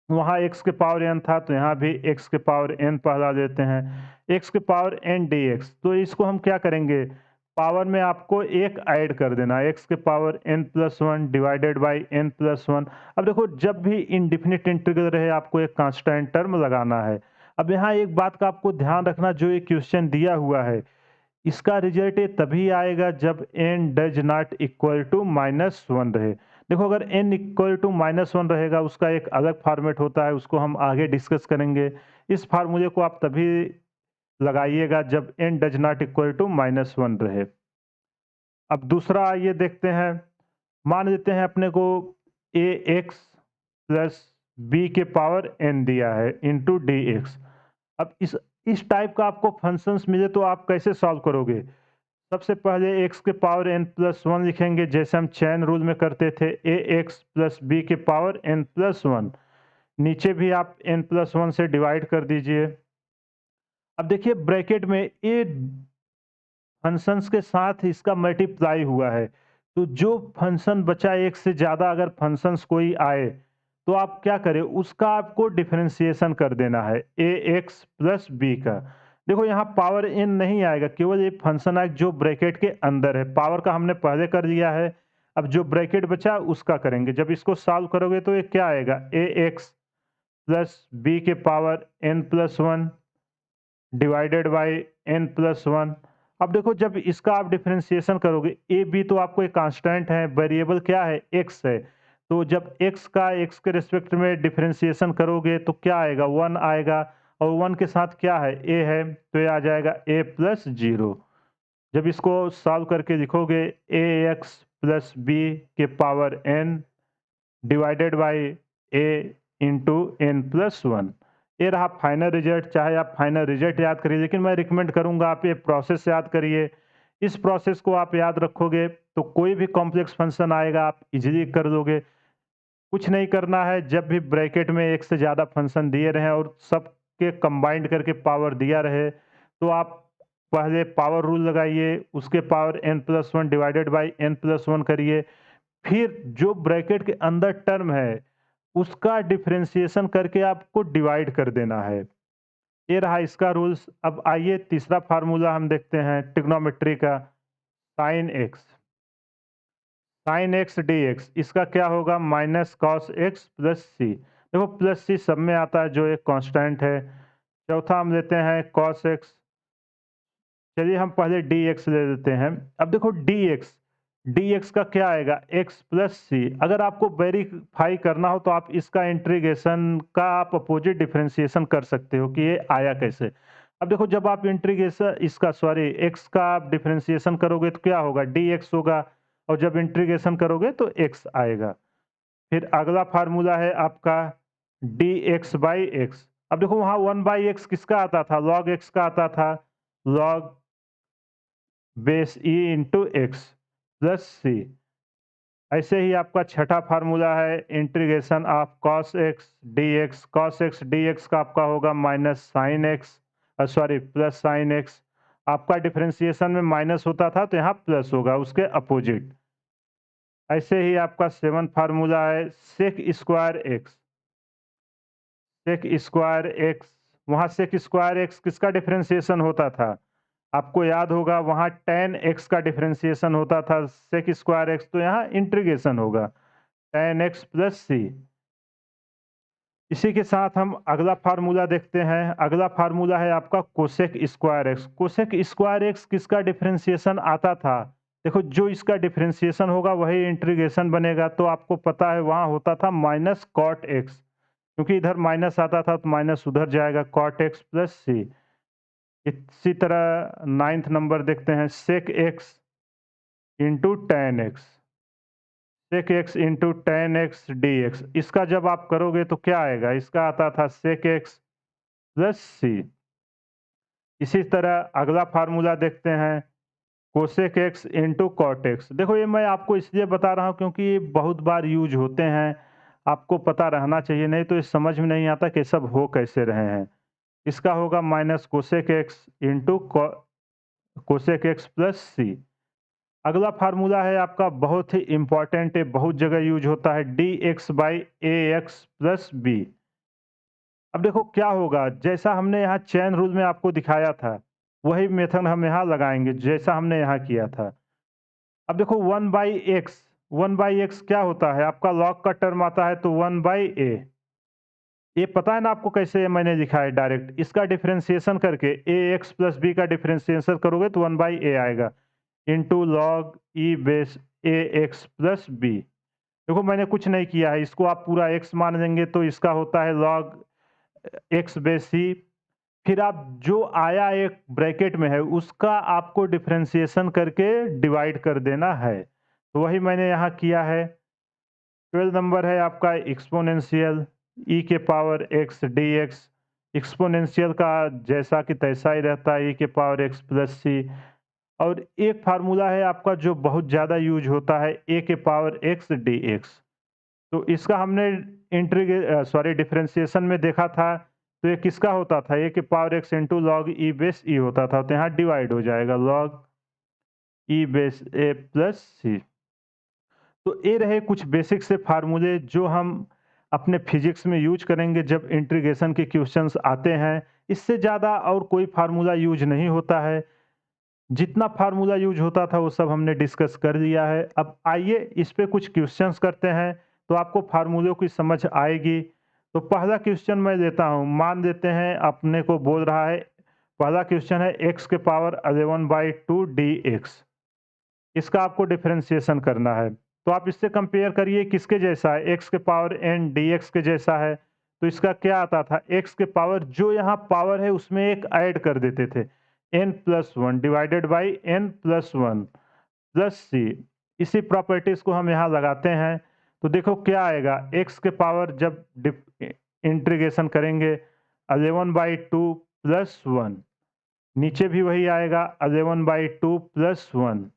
वहाँ x के पावर n था, तो यहाँ भी x के पावर n पहला लेते हैं, x के पावर n dx। तो इसको हम क्या करेंगे, पावर में आपको एक ऐड कर देना है, x के power n+1 divided by n+1। अब देखो जब भी इनडिफिनिट इंटीग्रल रहे आपको एक कांस्टेंट टर्म लगाना है। अब यहाँ एक बात का आपको ध्यान रखना, जो ये क्वेश्चन दिया हुआ है, इसका रिजल्ट ये तभी आएगा जब n does not equal to -1 रहे। देखो अगर n इक्वल टू -1 रहेगा, उसका एक अलग फॉर्मेट होता है, उसको हम आगे डिस्कस करेंगे। इस फार्मूले को आप तभी लगाइएगा जब n does not equal to -1 रहे। अब दूसरा आइए देखते हैं, मान लेते हैं अपने को ax प्लस b के पावर n दिया है इंटू dx। अब इस टाइप का आपको फंक्शंस मिले तो आप कैसे सॉल्व करोगे? सबसे पहले x के पावर n+1 लिखेंगे, जैसे हम चेन रूल में करते थे, ax प्लस b के पावर n+1। नीचे भी आप n+1 से डिवाइड कर दीजिए। अब देखिए ब्रैकेट में ए फंक्शंस के साथ इसका मल्टीप्लाई हुआ है, तो जो फंक्शन बचा एक से ज़्यादा अगर फंक्शंस कोई आए, तो आप क्या करें, उसका आपको डिफरेंशिएशन कर देना है ax प्लस b का। देखो यहाँ पावर n नहीं आएगा, केवल ये फंक्शन आएगा जो ब्रैकेट के अंदर है। पावर का हमने पहले कर लिया है, अब जो ब्रैकेट बचा उसका करेंगे। जब इसको सॉल्व करोगे तो ये क्या आएगा, ax प्लस b के power n+1 divided by n+1। अब देखो जब इसका आप डिफरेंशिएशन करोगे, ए बी तो आपको एक कांस्टेंट है, वेरिएबल क्या है, x है। तो जब x का x के रिस्पेक्ट में डिफरेंशिएशन करोगे तो क्या आएगा, 1 आएगा, और 1 के साथ क्या है, a है, तो ये आ जाएगा a प्लस 0। जब इसको सॉल्व करके लिखोगे ax प्लस b के power n divided by a into n+1। ये रहा फाइनल रिजल्ट। चाहे आप फाइनल रिजल्ट याद करिए, लेकिन मैं रिकमेंड करूंगा आप ये प्रोसेस याद करिए। इस प्रोसेस को आप याद रखोगे तो कोई भी कॉम्प्लेक्स फंक्शन आएगा आप इजीली कर लोगे। कुछ नहीं करना है, जब भी ब्रैकेट में एक से ज़्यादा फंक्शन दिए रहें और सबके कंबाइंड करके पावर दिया रहे, तो आप पहले पावर रूल लगाइए, उसके power n+1 divided by n+1 करिए, फिर जो ब्रैकेट के अंदर टर्म है उसका डिफरेंशिएशन करके आपको डिवाइड कर देना है। ये रहा इसका रूल्स। अब आइए तीसरा फार्मूला हम देखते हैं ट्रिग्नोमेट्री का, sine x. Sine x d x, इसका क्या होगा, minus cos x plus c. देखो प्लस सी सब में आता है जो एक कांस्टेंट है। चौथा हम लेते हैं कॉस एक्स। चलिए हम पहले डी एक्स ले लेते हैं। अब देखो डी एक्स का क्या आएगा, एक्स प्लस सी। अगर आपको वेरीफाई करना हो तो आप इसका इंटीग्रेशन का आप अपोजिट डिफरेंशिएशन कर सकते हो कि ये आया कैसे। अब देखो जब आप इंटीग्रेशन इसका सॉरी एक्स का आप डिफरेंशिएशन करोगे तो क्या होगा, डी एक्स होगा, और जब इंटीग्रेशन करोगे तो एक्स आएगा। फिर अगला फार्मूला है आपका डी एक्स बाई एक्स। अब देखो वहाँ 1/x किसका आता था? log x का आता था, log base e into x plus c. ऐसे ही आपका छठा फार्मूला है integration of cos x dx। cos x dx का आपका होगा minus sine x, sorry plus sine x. आपका डिफरेंशिएशन में माइनस होता था तो यहाँ प्लस होगा, उसके अपोजिट। ऐसे ही आपका सेवंथ फार्मूला है sec square x. Sec square x, वहाँ सेक स्क्वायर एक्स किसका डिफरेंशिएशन होता था? आपको याद होगा वहाँ tan x का डिफरेंशिएशन होता था सेक स्क्वायर एक्स, तो यहाँ इंटीग्रेशन होगा tan x प्लस सी। इसी के साथ हम अगला फार्मूला देखते हैं। अगला फार्मूला है आपका cosec square x. Cosec square x किसका डिफरेंशिएशन आता था? देखो जो इसका डिफरेंशिएशन होगा वही इंटीग्रेशन बनेगा, तो आपको पता है वहाँ होता था माइनस कॉट एक्स, क्योंकि इधर माइनस आता था तो माइनस उधर जाएगा, कॉट एक्स प्लस सी। इसी तरह नाइन्थ नंबर देखते हैं sec x into tan x. Sec x into tan x d x, इसका जब आप करोगे तो क्या आएगा? इसका आता था सेक एक्स प्लस सी। इसी तरह अगला फार्मूला देखते हैं cosec x into cot x. देखो ये मैं आपको इसलिए बता रहा हूँ क्योंकि ये बहुत बार यूज होते हैं, आपको पता रहना चाहिए, नहीं तो ये समझ में नहीं आता कि सब हो कैसे रहे हैं। इसका होगा minus cosec x into cosec x plus c. अगला फार्मूला है आपका बहुत ही इंपॉर्टेंट है, बहुत जगह यूज होता है, d x by a x plus b. अब देखो क्या होगा, जैसा हमने यहाँ चेन रूल में आपको दिखाया था वही मेथड हम यहाँ लगाएंगे जैसा हमने यहाँ किया था। अब देखो 1/x, 1/x क्या होता है? आपका log का टर्म आता है तो 1/a। ये पता है ना आपको कैसे मैंने लिखा है? डायरेक्ट इसका डिफरेंशिएशन करके ए एक्स प्लस बी का डिफरेंशिएशन करोगे तो 1/a आएगा इंटू लॉग ई बेस ए एक्स प्लस बी। देखो मैंने कुछ नहीं किया है, इसको आप पूरा x मान लेंगे तो इसका होता है लॉग एक्स बेस सी। फिर आप जो आया एक ब्रैकेट में है उसका आपको डिफरेंशिएशन करके डिवाइड कर देना है, तो वही मैंने यहाँ किया है। 12 नंबर है आपका एक्सपोनेंशियल ई के power x d x. Exponential का जैसा कि तैसा ही रहता है, ई के पावर एक्स प्लस सी। और एक फार्मूला है आपका जो बहुत ज़्यादा यूज होता है, ए के पावर एक्स डी एक्स। तो इसका हमने डिफरेंशिएशन में देखा था, तो ये किसका होता था? ए के power x into log e base e होता था, तो यहाँ डिवाइड हो जाएगा log e base a plus c. तो ये रहे कुछ बेसिक से फार्मूले जो हम अपने फिजिक्स में यूज करेंगे जब इंटीग्रेशन के क्वेश्चंस आते हैं। इससे ज़्यादा और कोई फार्मूला यूज नहीं होता है, जितना फार्मूला यूज होता था वो सब हमने डिस्कस कर लिया है। अब आइए इस पे कुछ क्वेश्चंस करते हैं तो आपको फार्मूलों की समझ आएगी। तो पहला क्वेश्चन मैं लेता हूँ, मान लेते हैं अपने को बोल रहा है, पहला क्वेश्चन है x के पावर 11/2 dx। इसका आपको डिफरेंशिएशन करना है, तो आप इससे कंपेयर करिए किसके जैसा है? x के पावर n dx के जैसा है। तो इसका क्या आता था? x के पावर, जो यहाँ पावर है उसमें एक ऐड कर देते थे, n+1 divided by n+1 plus सी। इसी प्रॉपर्टीज को हम यहाँ लगाते हैं तो देखो क्या आएगा, x के पावर जब इंटीग्रेशन करेंगे 11/2 प्लस 1, नीचे भी वही आएगा 11/2 प्लस 1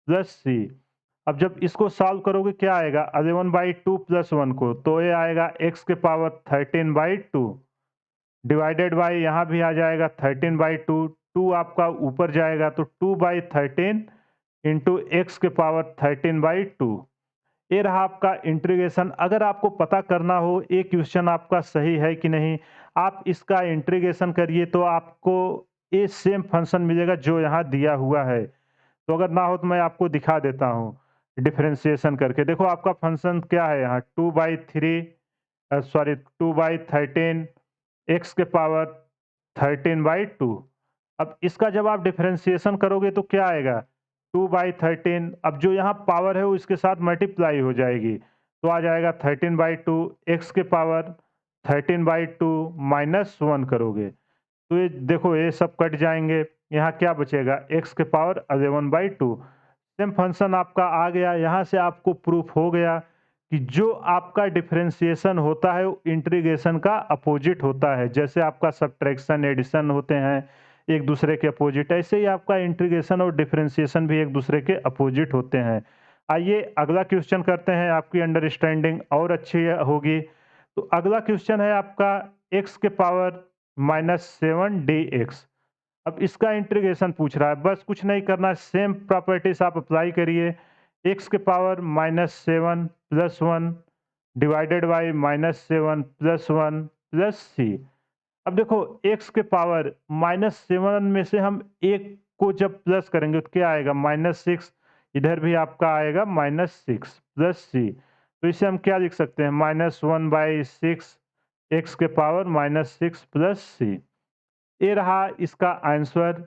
प्लस सी। अब जब इसको सॉल्व करोगे क्या आएगा? 11/2 प्लस 1 को, तो ये आएगा x के पावर 13/2 डिवाइडेड बाई, यहाँ भी आ जाएगा 13/2, 2 आपका ऊपर जाएगा तो 2/13 इंटू एक्स के पावर 13/2। ये रहा आपका इंटीग्रेशन। अगर आपको पता करना हो ये क्वेश्चन आपका सही है कि नहीं, आप इसका इंटीग्रेशन करिए तो आपको ये सेम फंक्शन मिलेगा जो यहाँ दिया हुआ है। तो अगर ना हो तो मैं आपको दिखा देता हूँ डिफरेंशिएशन करके। देखो आपका फंक्शन क्या है यहाँ, 2/13 एक्स के पावर 13/2। अब इसका जब आप डिफरेंशिएशन करोगे तो क्या आएगा? 2/13। अब जो यहाँ पावर है वो इसके साथ मल्टीप्लाई हो जाएगी, तो आ जाएगा 13/2। एक्स के पावर 13/2 माइनस 1 करोगे तो ये देखो ये सब कट जाएंगे, यहाँ क्या बचेगा? एक्स के पावर 11/2। सेम फंक्शन आपका आ गया। यहाँ से आपको प्रूफ हो गया कि जो आपका डिफरेंशिएशन होता है वो इंटीग्रेशन का अपोजिट होता है। जैसे आपका सब्ट्रैक्शन, एडिशन होते हैं एक दूसरे के अपोजिट, ऐसे ही आपका इंटीग्रेशन और डिफरेंशिएशन भी एक दूसरे के अपोजिट होते हैं। आइए अगला क्वेश्चन करते हैं, आपकी अंडरस्टैंडिंग और अच्छी होगी। तो अगला क्वेश्चन है आपका x के पावर -7 dx। अब इसका इंटीग्रेशन पूछ रहा है, बस कुछ नहीं करना है, सेम प्रॉपर्टीज आप अप्लाई करिए। x के power -7 plus 1 divided by -7 plus 1 plus c. अब देखो x के पावर -7 में से हम एक को जब प्लस करेंगे तो क्या आएगा, -6। इधर भी आपका आएगा -6 प्लस सी। तो इसे हम क्या लिख सकते हैं, -1/6 x के पावर -6 प्लस सी। ये रहा इसका आंसर।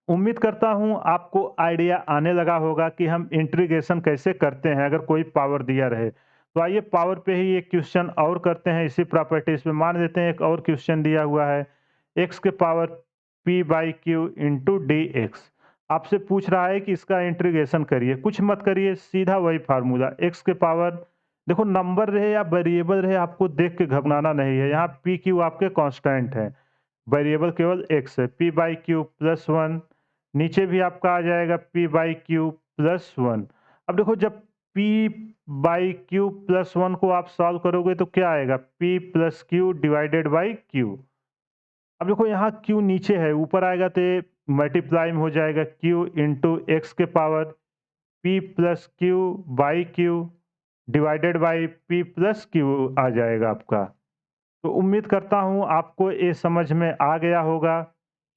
उम्मीद करता हूँ आपको आइडिया आने लगा होगा कि हम इंटीग्रेशन कैसे करते हैं अगर कोई पावर दिया रहे। तो आइए पावर पे ही एक क्वेश्चन और करते हैं इसी प्रॉपर्टीज पे। मान लेते हैं एक और क्वेश्चन दिया हुआ है, x के power p/q into D x. आपसे पूछ रहा है कि इसका इंटीग्रेशन करिए, कुछ मत करिए, सीधा वही फार्मूला x के पावर, देखो नंबर रहे या वेरिएबल रहे आपको देख के घबराना नहीं है। यहाँ पी क्यू आपके कांस्टेंट है, वेरिएबल केवल x है। p/q प्लस 1, नीचे भी आपका आ जाएगा p/q प्लस 1। अब देखो जब p/q प्लस 1 को आप सॉल्व करोगे तो क्या आएगा, p plus Q divided by q। अब देखो यहाँ q नीचे है, ऊपर आएगा तो ये मल्टीप्लाई में हो जाएगा, q इंटू एक्स के power p plus q by q divided by p plus q आ जाएगा आपका। तो उम्मीद करता हूँ आपको ये समझ में आ गया होगा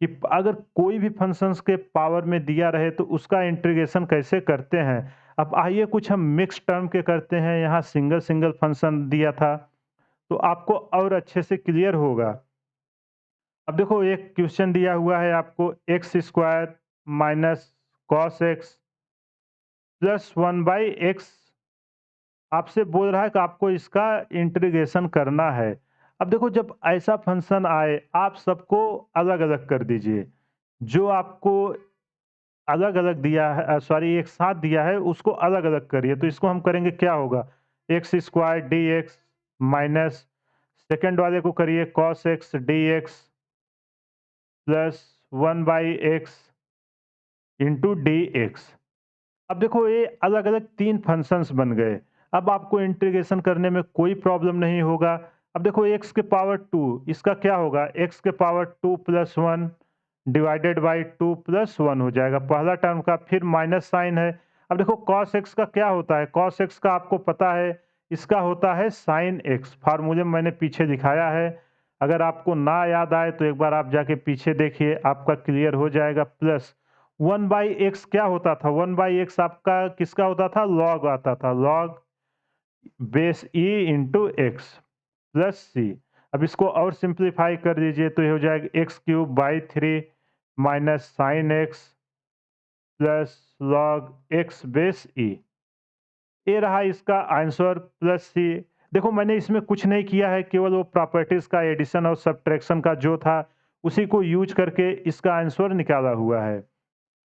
कि अगर कोई भी फंक्शंस के पावर में दिया रहे तो उसका इंटीग्रेशन कैसे करते हैं। अब आइए कुछ हम मिक्स टर्म के करते हैं, यहाँ सिंगल सिंगल फंक्शन दिया था तो आपको और अच्छे से क्लियर होगा। अब देखो एक क्वेश्चन दिया हुआ है आपको, x square minus cos x plus 1/x। आपसे बोल रहा है कि आपको इसका इंटीग्रेशन करना है। अब देखो जब ऐसा फंक्शन आए आप सबको अलग-अलग कर दीजिए। जो आपको अलग-अलग दिया है, सॉरी एक साथ दिया है उसको अलग-अलग करिए। तो इसको हम करेंगे, क्या होगा, x square dx minus second वाले को करिए cos x dx plus 1/x into dx। अब देखो ये अलग-अलग 3 फंक्शंस बन गए। अब आपको इंटीग्रेशन करने में कोई प्रॉब्लम नहीं होगा। अब देखो x के पावर 2 इसका क्या होगा, x के power 2 plus 1 divided by 2 plus 1 हो जाएगा पहला टर्म का, फिर माइनस साइन है। अब देखो cos x का क्या होता है, cos x का आपको पता है, इसका होता है sin x। फार्मूले में मैंने पीछे दिखाया है, अगर आपको ना याद आए तो एक बार आप जाके पीछे देखिए, आपका क्लियर हो जाएगा। प्लस 1/x क्या होता था, 1/x आपका किसका होता था, लॉग आता था, log base e into x plus c. अब इसको और सिंप्लीफाई कर दीजिए तो ये हो जाएगा x³ / 3 minus sine x plus log x base e. ये रहा इसका आंसर प्लस सी। देखो मैंने इसमें कुछ नहीं किया है, केवल वो प्रॉपर्टीज का एडिशन और सब्ट्रैक्शन का जो था उसी को यूज करके इसका आंसर निकाला हुआ है।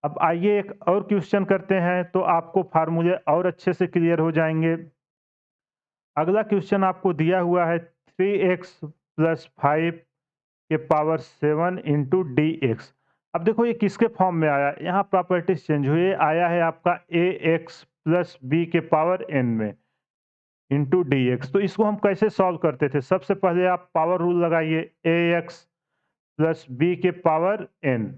अब आइए एक और क्वेश्चन करते हैं तो आपको फार्मूले और अच्छे से क्लियर हो जाएंगे। अगला क्वेश्चन आपको दिया हुआ है 3x प्लस 5 के पावर 7 इंटू डी एक्स। अब देखो ये किसके फॉर्म में आया, यहाँ प्रॉपर्टीज चेंज हुई, आया है आपका ए एक्स प्लस बी के पावर एन में इंटू डी एक्स। तो इसको हम कैसे सॉल्व करते थे, सबसे पहले आप पावर रूल लगाइए, ए एक्स प्लस बी के power n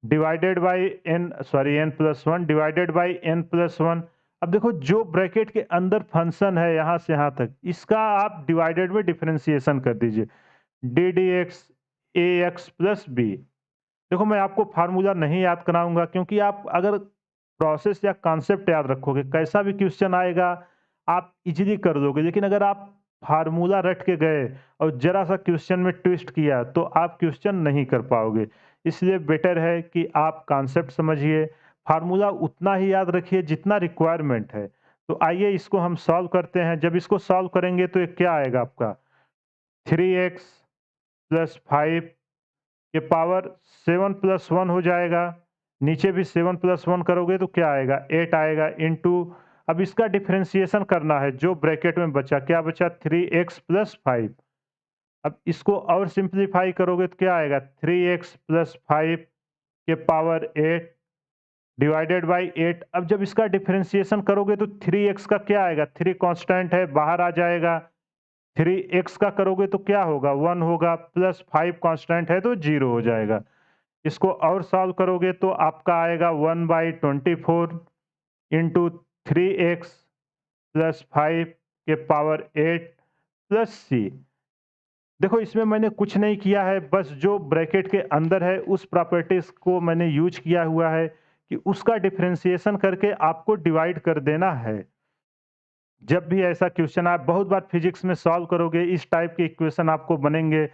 divided by n, sorry n plus 1 divided by n plus 1। अब देखो जो ब्रैकेट के अंदर फंक्शन है यहाँ से यहाँ तक, इसका आप डिवाइडेड में डिफरेंशिएशन कर दीजिए, डी डी एक्स ए एक्स प्लस बी। देखो मैं आपको फार्मूला नहीं याद कराऊंगा क्योंकि आप अगर प्रोसेस या कॉन्सेप्ट याद रखोगे कैसा भी क्वेश्चन आएगा आप इजीली कर दोगे, लेकिन अगर आप फार्मूला रट के गए और जरा सा क्वेश्चन में ट्विस्ट किया तो आप क्वेश्चन नहीं कर पाओगे। इसलिए बेटर है कि आप कॉन्सेप्ट समझिए, फार्मूला उतना ही याद रखिए जितना रिक्वायरमेंट है। तो आइए इसको हम सॉल्व करते हैं। जब इसको सॉल्व करेंगे तो ये क्या आएगा आपका, 3x प्लस 5 के पावर 7 प्लस 1 हो जाएगा, नीचे भी 7 प्लस 1 करोगे तो क्या आएगा, 8 आएगा, इंटू अब इसका डिफरेंशिएशन करना है, जो ब्रैकेट में बचा, क्या बचा 3x + 5। अब इसको और सिंप्लीफाई करोगे तो क्या आएगा 3x + 5 के पावर 8 डिवाइडेड बाई 8। अब जब इसका डिफरेंशिएशन करोगे तो 3x का क्या आएगा, 3 कांस्टेंट है बाहर आ जाएगा, 3x का करोगे तो क्या होगा 1 होगा, प्लस 5 कांस्टेंट है तो 0 हो जाएगा। इसको और सॉल्व करोगे तो आपका आएगा 1/24 इंटू 3x + 5 के पावर 8 प्लस c। देखो इसमें मैंने कुछ नहीं किया है, बस जो ब्रैकेट के अंदर है उस प्रॉपर्टीज को मैंने यूज किया हुआ है कि उसका डिफरेंशिएशन करके आपको डिवाइड कर देना है। जब भी ऐसा क्वेश्चन आप बहुत बार फिजिक्स में सॉल्व करोगे, इस टाइप के इक्वेशन आपको बनेंगे,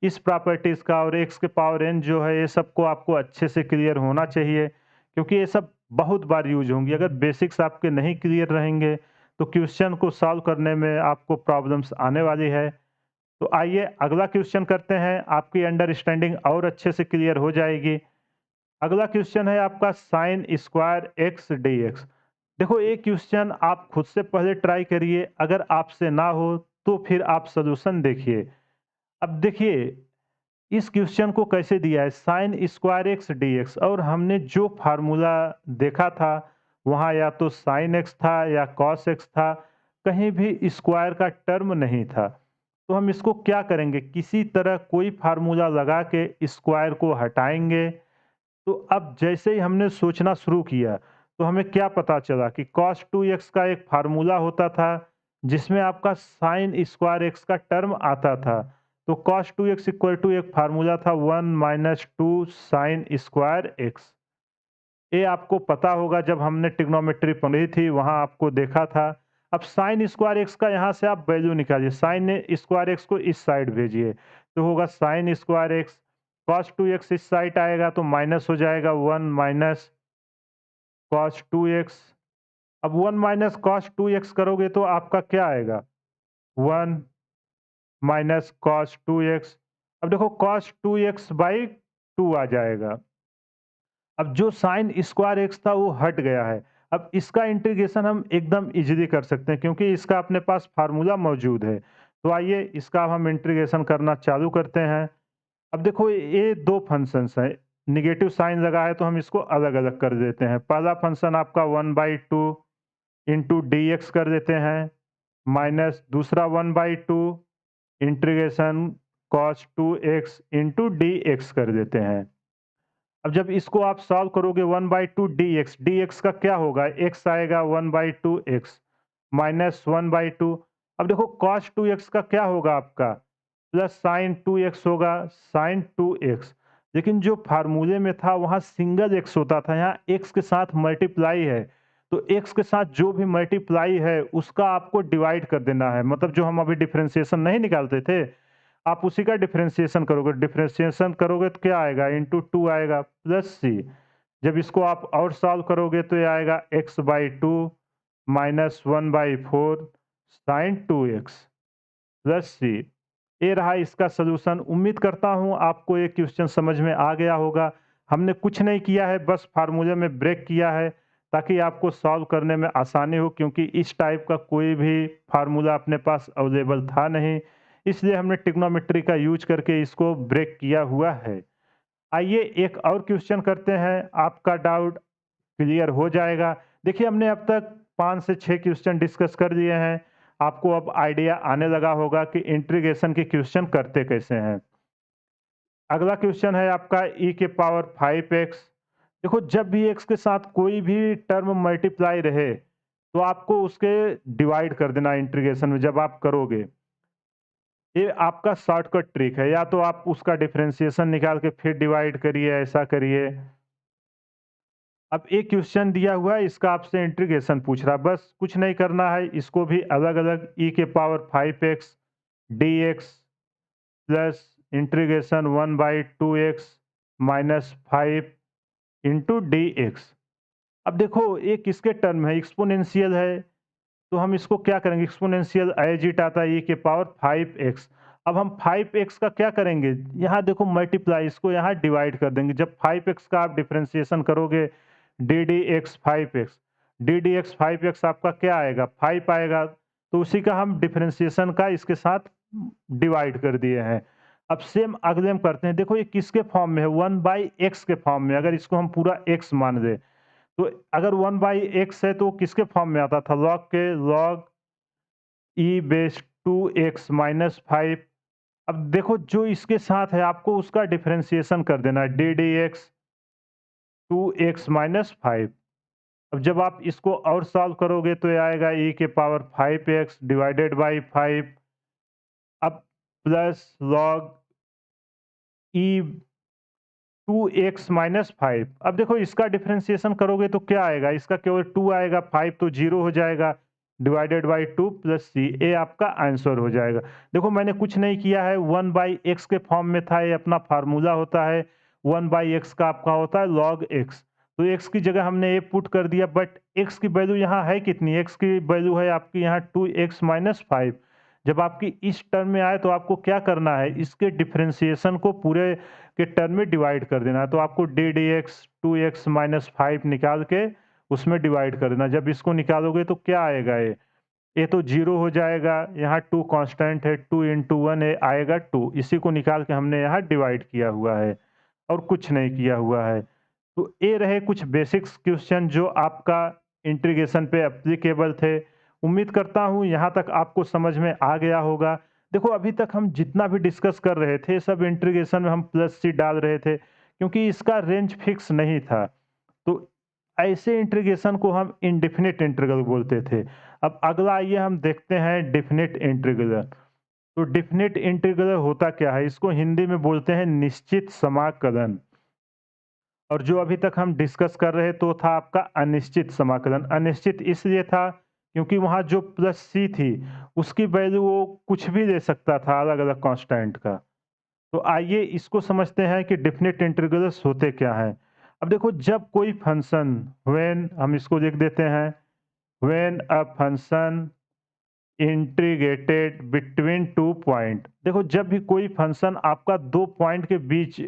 इस प्रॉपर्टीज का और x के पावर n जो है ये सबको आपको अच्छे से क्लियर होना चाहिए, क्योंकि ये सब बहुत बार यूज होंगी। अगर बेसिक्स आपके नहीं क्लियर रहेंगे तो क्वेश्चन को सॉल्व करने में आपको प्रॉब्लम्स आने वाली है। तो आइए अगला क्वेश्चन करते हैं, आपकी अंडरस्टैंडिंग और अच्छे से क्लियर हो जाएगी। अगला क्वेश्चन है आपका sine square x d x. देखो ये क्वेश्चन आप खुद से पहले ट्राई करिए, अगर आपसे ना हो तो फिर आप सोल्यूशन देखिए। अब देखिए इस क्वेश्चन को कैसे दिया है, sine square x d x, और हमने जो फार्मूला देखा था वहाँ या तो साइन एक्स था या कॉस एक्स था, कहीं भी स्क्वायर का टर्म नहीं था। तो हम इसको क्या करेंगे, किसी तरह कोई फार्मूला लगा के स्क्वायर को हटाएंगे। तो अब जैसे ही हमने सोचना शुरू किया तो हमें क्या पता चला कि cos 2x का एक फार्मूला होता था जिसमें आपका sin स्क्वायर x का टर्म आता था। तो cos 2x इक्वल टू एक फार्मूला था 1 - 2 sin स्क्वायर x। ये आपको पता होगा, जब हमने ट्रिग्नोमेट्री पढ़ी थी वहां आपको देखा था। अब साइन स्क्वायर एक्स का यहाँ से आप वैल्यू निकालिए, साइन स्क्वायर एक्स को इस साइड भेजिए तो होगा sine square x, cos 2x इस साइड आएगा तो माइनस हो जाएगा 1 माइनस कॉस 2x। अब 1 माइनस कॉस 2x करोगे तो आपका क्या आएगा 1 माइनस कॉस 2x। अब देखो कॉस 2x/2 आ जाएगा। अब जो साइन स्क्वायर एक्स था वो हट गया है। अब इसका इंटीग्रेशन हम एकदम इजीली कर सकते हैं क्योंकि इसका अपने पास फार्मूला मौजूद है। तो आइए इसका अब हम इंटीग्रेशन करना चालू करते हैं। अब देखो ये दो फंक्शंस हैं, नेगेटिव साइन लगा है तो हम इसको अलग अलग कर देते हैं। पहला फंक्शन आपका 1/2 इंटू डी एक्स कर देते हैं, माइनस दूसरा 1/2 integration cos 2x into D x कर देते हैं। अब जब इसको आप सॉल्व करोगे 1/2 डी एक्स का क्या होगा, x आएगा 1/2 x माइनस 1/2। अब देखो cos 2x का क्या होगा आपका, प्लस साइन 2x होगा साइन 2x। लेकिन जो फार्मूले में था वहां सिंगल x होता था, यहाँ x के साथ मल्टीप्लाई है तो x के साथ जो भी मल्टीप्लाई है उसका आपको डिवाइड कर देना है। मतलब जो हम अभी डिफरेंशिएशन नहीं निकालते थे, आप उसी का डिफरेंशिएशन करोगे। डिफरेंशिएशन करोगे तो क्या आएगा, इंटू 2 आएगा प्लस सी। जब इसको आप और सॉल्व करोगे तो ये आएगा x/2 minus 1/4 sign 2x plus सी। ये रहा इसका सलूशन। उम्मीद करता हूँ आपको ये क्वेश्चन समझ में आ गया होगा। हमने कुछ नहीं किया है, बस फार्मूले में ब्रेक किया है ताकि आपको सॉल्व करने में आसानी हो, क्योंकि इस टाइप का कोई भी फार्मूला अपने पास अवेलेबल था नहीं, इसलिए हमने ट्रिग्नोमेट्री का यूज करके इसको ब्रेक किया हुआ है। आइए एक और क्वेश्चन करते हैं, आपका डाउट क्लियर हो जाएगा। देखिए हमने अब तक 5 से 6 क्वेश्चन डिस्कस कर दिए हैं। आपको अब आइडिया आने लगा होगा कि इंटीग्रेशन के क्वेश्चन करते कैसे हैं। अगला क्वेश्चन है आपका e के पावर 5x। देखो जब भी x के साथ कोई भी टर्म मल्टीप्लाई रहे तो आपको उसके डिवाइड कर देना इंटीग्रेशन में जब आप करोगे। ये आपका शॉर्टकट ट्रिक है, या तो आप उसका डिफरेंशिएशन निकाल के फिर डिवाइड करिए, ऐसा करिए। अब एक क्वेश्चन दिया हुआ है, इसका आपसे इंटीग्रेशन पूछ रहा है, बस कुछ नहीं करना है, इसको भी अलग अलग e के power 5x dx plus integration 1/2x minus 5 into D x. अब देखो ये किसके टर्म है, एक्सपोनेंशियल है, तो हम इसको क्या करेंगे, एक्सपोनेंशियल एज इट आता है e के पावर 5x। अब हम 5x का क्या करेंगे, यहाँ देखो मल्टीप्लाई, इसको यहाँ डिवाइड कर देंगे। जब 5x का आप डिफरेंशिएशन करोगे D d x 5x, D d x 5x आपका क्या आएगा 5 आएगा, तो उसी का हम डिफरेंशिएशन का इसके साथ डिवाइड कर दिए हैं। अब सेम अगले हम करते हैं, देखो ये किसके फॉर्म में है 1/x के फॉर्म में, अगर इसको हम पूरा x मान दें तो अगर 1/x है तो किसके फॉर्म में आता था log के, log e base 2x minus 5। अब देखो जो इसके साथ है आपको उसका डिफरेंशिएशन कर देना है D d x 2x minus 5। अब जब आप इसको और सॉल्व करोगे तो ये आएगा e के पावर 5x डिवाइडेड बाई 5, अब plus log e 2x minus 5। अब देखो इसका डिफरेंशिएशन करोगे तो क्या आएगा, इसका केवल 2 आएगा, 5 तो 0 हो जाएगा, डिवाइडेड बाई 2 प्लस सी, ये आपका आंसर हो जाएगा। देखो मैंने कुछ नहीं किया है, 1/x के फॉर्म में था, ये अपना फार्मूला होता है, 1/x का आपका होता है log x, तो x की जगह हमने ये पुट कर दिया, बट x की वैल्यू यहाँ है कितनी, x की वैल्यू है आपकी यहाँ 2x माइनस 5। जब आपकी इस टर्म में आए तो आपको क्या करना है, इसके डिफरेंशिएशन को पूरे के टर्म में डिवाइड कर देना है, तो आपको D d x 2x minus 5 निकाल के उसमें डिवाइड कर देना। जब इसको निकालोगे तो क्या आएगा, ये तो 0 हो जाएगा, यहाँ 2 कांस्टेंट है, 2 इंटू 1 आएगा 2, इसी को निकाल के हमने यहाँ डिवाइड किया हुआ है और कुछ नहीं किया हुआ है। तो ये रहे कुछ बेसिक्स क्वेश्चन जो आपका इंटीग्रेशन पे एप्लीकेबल थे। उम्मीद करता हूँ यहाँ तक आपको समझ में आ गया होगा। देखो अभी तक हम जितना भी डिस्कस कर रहे थे सब इंटीग्रेशन में हम प्लस सी डाल रहे थे क्योंकि इसका रेंज फिक्स नहीं था, तो ऐसे इंटीग्रेशन को हम इनडेफिनिट इंटीग्रल बोलते थे। अब अगला आइए हम देखते हैं डेफिनिट इंटीग्रल। तो डेफिनिट इंटीग्रल होता क्या है, इसको हिंदी में बोलते हैं निश्चित समाकलन। और जो अभी तक हम डिस्कस कर रहे तो था आपका अनिश्चित समाकलन। अनिश्चित इसलिए था क्योंकि वहाँ जो प्लस सी थी उसकी वैल्यू वो कुछ भी दे सकता था अलग अलग कांस्टेंट का। तो आइए इसको समझते हैं कि डेफिनिट इंटीग्रल्स होते क्या हैं। अब देखो जब कोई फंक्शन, व्हेन हम इसको लिख देते हैं, when a function integrated between two point. देखो जब भी कोई फंक्शन आपका दो पॉइंट के बीच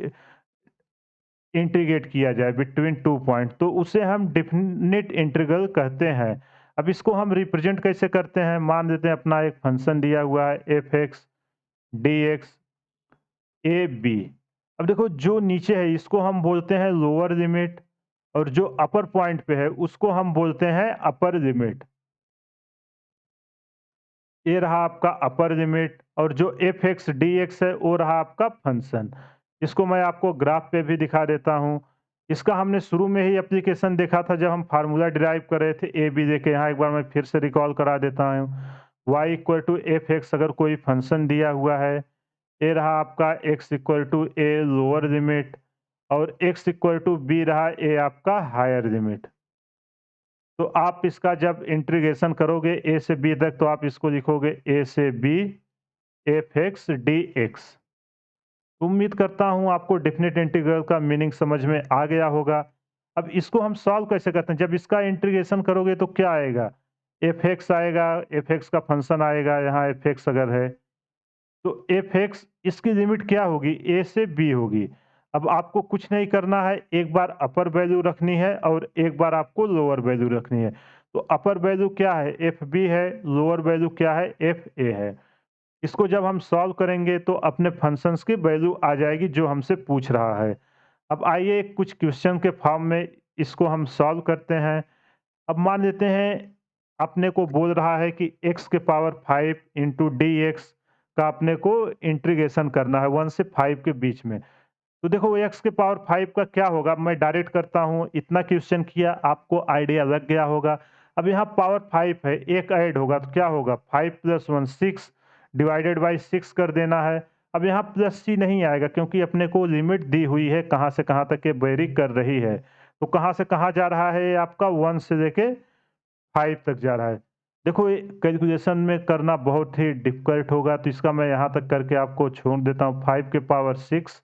इंटीग्रेट किया जाए बिटवीन टू पॉइंट, तो उसे हम डेफिनिट इंटीग्रल कहते हैं। अब इसको हम रिप्रेजेंट कैसे करते हैं, मान लेते हैं अपना एक फंक्शन दिया हुआ है f x d x a b. अब देखो जो नीचे है इसको हम बोलते हैं लोअर लिमिट और जो अपर पॉइंट पे है उसको हम बोलते हैं अपर लिमिट। ये रहा आपका अपर लिमिट और जो एफ एक्स डी एक्स है वो रहा आपका फंक्शन। इसको मैं आपको ग्राफ पे भी दिखा देता हूँ। इसका हमने शुरू में ही एप्लीकेशन देखा था जब हम फार्मूला डिराइव कर रहे थे ए बी दे के। यहाँ एक बार मैं फिर से रिकॉल करा देता हूँ। y equal to f x अगर कोई फंक्शन दिया हुआ है, ए रहा आपका x equal to a lower limit और x इक्वल टू बी रहा ए आपका हायर लिमिट। तो आप इसका जब इंटीग्रेशन करोगे ए से बी तक तो आप इसको लिखोगे ए से b f x d x. उम्मीद करता हूं आपको डेफिनेट इंटीग्रल का मीनिंग समझ में आ गया होगा। अब इसको हम सॉल्व कैसे करते हैं, जब इसका इंटीग्रेशन करोगे तो क्या आएगा, एफ एक्स आएगा, एफ एक्स का फंक्शन आएगा, यहाँ एफ एक्स अगर है तो एफ एक्स इसकी लिमिट क्या होगी, ए से बी होगी। अब आपको कुछ नहीं करना है, एक बार अपर वैल्यू रखनी है और एक बार आपको लोअर वैल्यू रखनी है। तो अपर वैल्यू क्या है, एफ बी है, लोअर वैल्यू क्या है, एफ ए है। इसको जब हम सॉल्व करेंगे तो अपने फंक्शंस की वैल्यू आ जाएगी जो हमसे पूछ रहा है। अब आइए कुछ क्वेश्चन के फॉर्म में इसको हम सॉल्व करते हैं। अब मान लेते हैं अपने को बोल रहा है कि x के पावर 5 इंटू डी एक्स का अपने को इंटीग्रेशन करना है 1 से 5 के बीच में। तो देखो x के पावर 5 का क्या होगा, मैं डायरेक्ट करता हूँ। इतना क्वेश्चन किया आपको आइडिया लग गया होगा। अब यहाँ पावर 5 है, एक ऐड होगा तो क्या होगा, 5 प्लस 1 6 डिवाइडेड बाई 6 कर देना है। अब यहाँ प्लस सी नहीं आएगा क्योंकि अपने को लिमिट दी हुई है कहाँ से कहाँ तक ये वेरी कर रही है। तो कहाँ से कहाँ जा रहा है, ये आपका 1 से लेके 5 तक जा रहा है। देखो ये कैलकुलेशन में करना बहुत ही डिफ़िकल्ट होगा तो इसका मैं यहाँ तक करके आपको छोड़ देता हूँ। 5 के पावर 6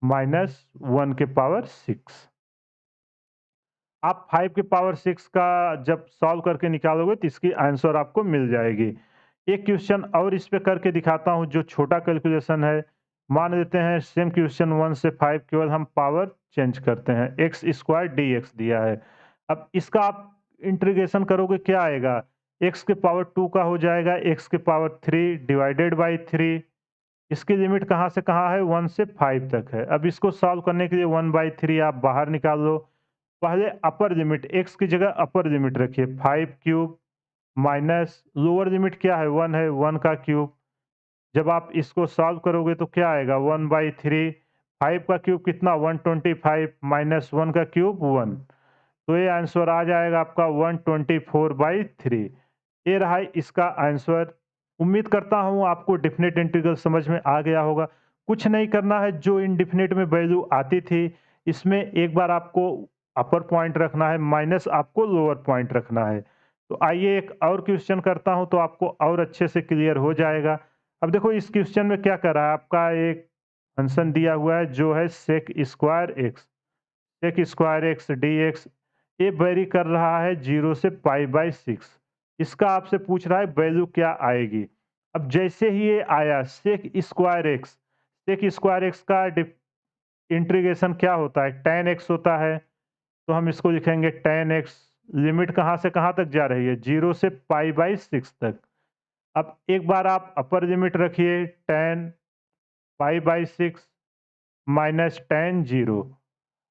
माइनस 1 के पावर 6। आप 5 के पावर 6 का जब सॉल्व करके निकालोगे तो इसकी आंसर आपको मिल जाएगी। एक क्वेश्चन और इस पे करके दिखाता हूँ जो छोटा कैलकुलेशन है। मान लेते हैं सेम क्वेश्चन 1 से 5 केवल हम पावर चेंज करते हैं, एक्स स्क्वायर डी एक्स दिया है। अब इसका आप इंटीग्रेशन करोगे क्या आएगा? x के पावर 2 का हो जाएगा x के पावर 3 डिवाइडेड बाय 3। इसकी लिमिट कहाँ से कहाँ है? 1 से 5 तक है। अब इसको सॉल्व करने के लिए 1/3 आप बाहर निकाल लो। पहले अपर लिमिट x की जगह अपर लिमिट रखिए 5 क्यूब माइनस लोअर लिमिट क्या है? 1 है, 1 का क्यूब। जब आप इसको सॉल्व करोगे तो क्या आएगा? 1/3 5 का क्यूब कितना? 125 माइनस 1 का क्यूब 1। तो ये आंसर आ जाएगा आपका 124/3। ये रहा इसका आंसर। उम्मीद करता हूँ आपको डेफिनेट इंटीग्रल समझ में आ गया होगा। कुछ नहीं करना है, जो इनडेफिनिट में वैल्यू आती थी इसमें एक बार आपको अपर पॉइंट रखना है, माइनस आपको लोअर पॉइंट रखना है। तो आइए एक और क्वेश्चन करता हूँ तो आपको और अच्छे से क्लियर हो जाएगा। अब देखो इस क्वेश्चन में क्या कर रहा है, आपका एक फंक्शन दिया हुआ है जो है sec square x. Sec square x d x ये वेरी कर रहा है 0 से π/6। इसका आपसे पूछ रहा है वैल्यू क्या आएगी। अब जैसे ही ये आया sec square x, sec square x का इंटीग्रेशन क्या होता है? tan x होता है। तो हम इसको लिखेंगे tan x। लिमिट कहाँ से कहाँ तक जा रही है? 0 से π/6 तक। अब एक बार आप अपर लिमिट रखिए tan π/6 माइनस tan 0।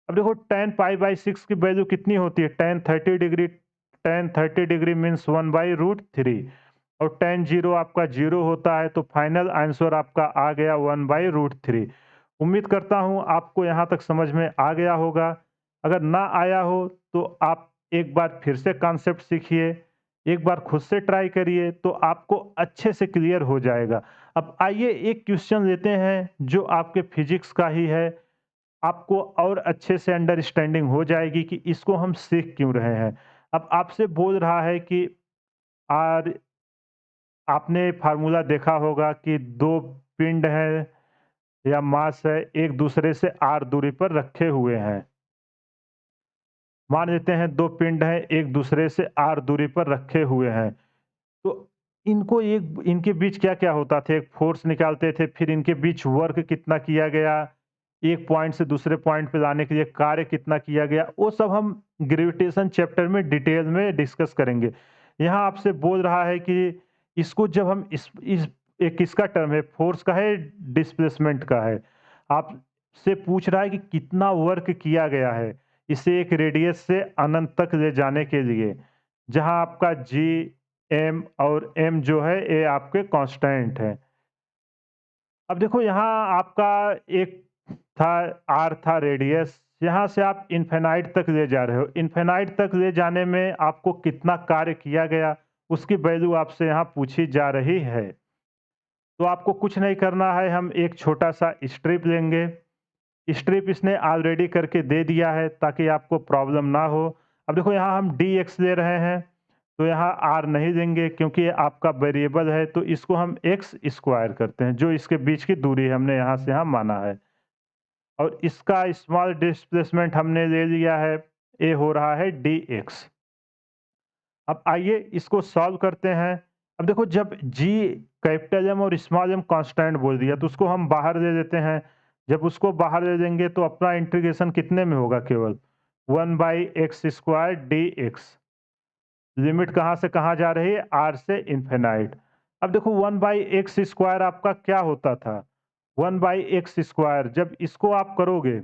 अब देखो tan π/6 की वैल्यू कितनी होती है? tan 30 degree. tan 30 degree means 1/√3 और tan 0 आपका 0 होता है। तो फाइनल आंसर आपका आ गया 1/√3। उम्मीद करता हूँ आपको यहाँ तक समझ में आ गया होगा। अगर ना आया हो तो आप एक बार फिर से कॉन्सेप्ट सीखिए, एक बार खुद से ट्राई करिए तो आपको अच्छे से क्लियर हो जाएगा। अब आइए एक क्वेश्चन लेते हैं जो आपके फिजिक्स का ही है। आपको और अच्छे से अंडरस्टैंडिंग हो जाएगी कि इसको हम सीख क्यों रहे हैं। अब आपसे बोल रहा है कि आर आपने फार्मूला देखा होगा कि 2 पिंड हैं या मास है, एक दूसरे से r दूरी पर रखे हुए हैं। मान लेते हैं 2 पिंड हैं, एक दूसरे से r दूरी पर रखे हुए हैं। तो इनको एक इनके बीच क्या-क्या होता था? एक फ़ोर्स निकालते थे, फिर इनके बीच वर्क कितना किया गया, एक पॉइंट से दूसरे पॉइंट पे लाने के लिए कार्य कितना किया गया, वो सब हम ग्रेविटेशन चैप्टर में डिटेल में डिस्कस करेंगे। यहाँ आपसे बोल रहा है कि इसको जब हम इस एक किसका टर्म है? फ़ोर्स का है, डिस्प्लेसमेंट का है? आपसे पूछ रहा है कि कितना वर्क किया गया है, इसे एक रेडियस से अनंत तक ले जाने के लिए, जहाँ आपका जी एम और एम जो है ये आपके कांस्टेंट हैं। अब देखो यहाँ आपका एक था आर था रेडियस, यहाँ से आप इन्फिनाइट तक ले जा रहे हो। इन्फिनाइट तक ले जाने में आपको कितना कार्य किया गया उसकी वैल्यू आपसे यहाँ पूछी जा रही है। तो आपको कुछ नहीं करना है, हम एक छोटा-सा स्ट्रिप लेंगे। स्ट्रिप इसने ऑलरेडी करके दे दिया है ताकि आपको प्रॉब्लम ना हो। अब देखो यहाँ हम dx ले रहे हैं, तो यहाँ r नहीं देंगे क्योंकि ये आपका वेरिएबल है, तो इसको हम x स्क्वायर करते हैं, जो इसके बीच की दूरी हमने यहाँ से यहाँ माना है। और इसका स्मॉल डिस्प्लेसमेंट हमने ले लिया है, ये हो रहा है dx। अब आइए इसको सॉल्व करते हैं। अब देखो जब g कैपिटल M और स्मॉल m कांस्टेंट बोल दिया तो उसको हम बाहर ले लेते हैं। जब उसको बाहर ले लेंगे तो अपना इंटीग्रेशन कितने में होगा? केवल 1/x² dx। लिमिट कहाँ से कहाँ जा रही है? r से इन्फिनाइट। अब देखो 1/x² आपका क्या होता था? 1/x² जब इसको आप करोगे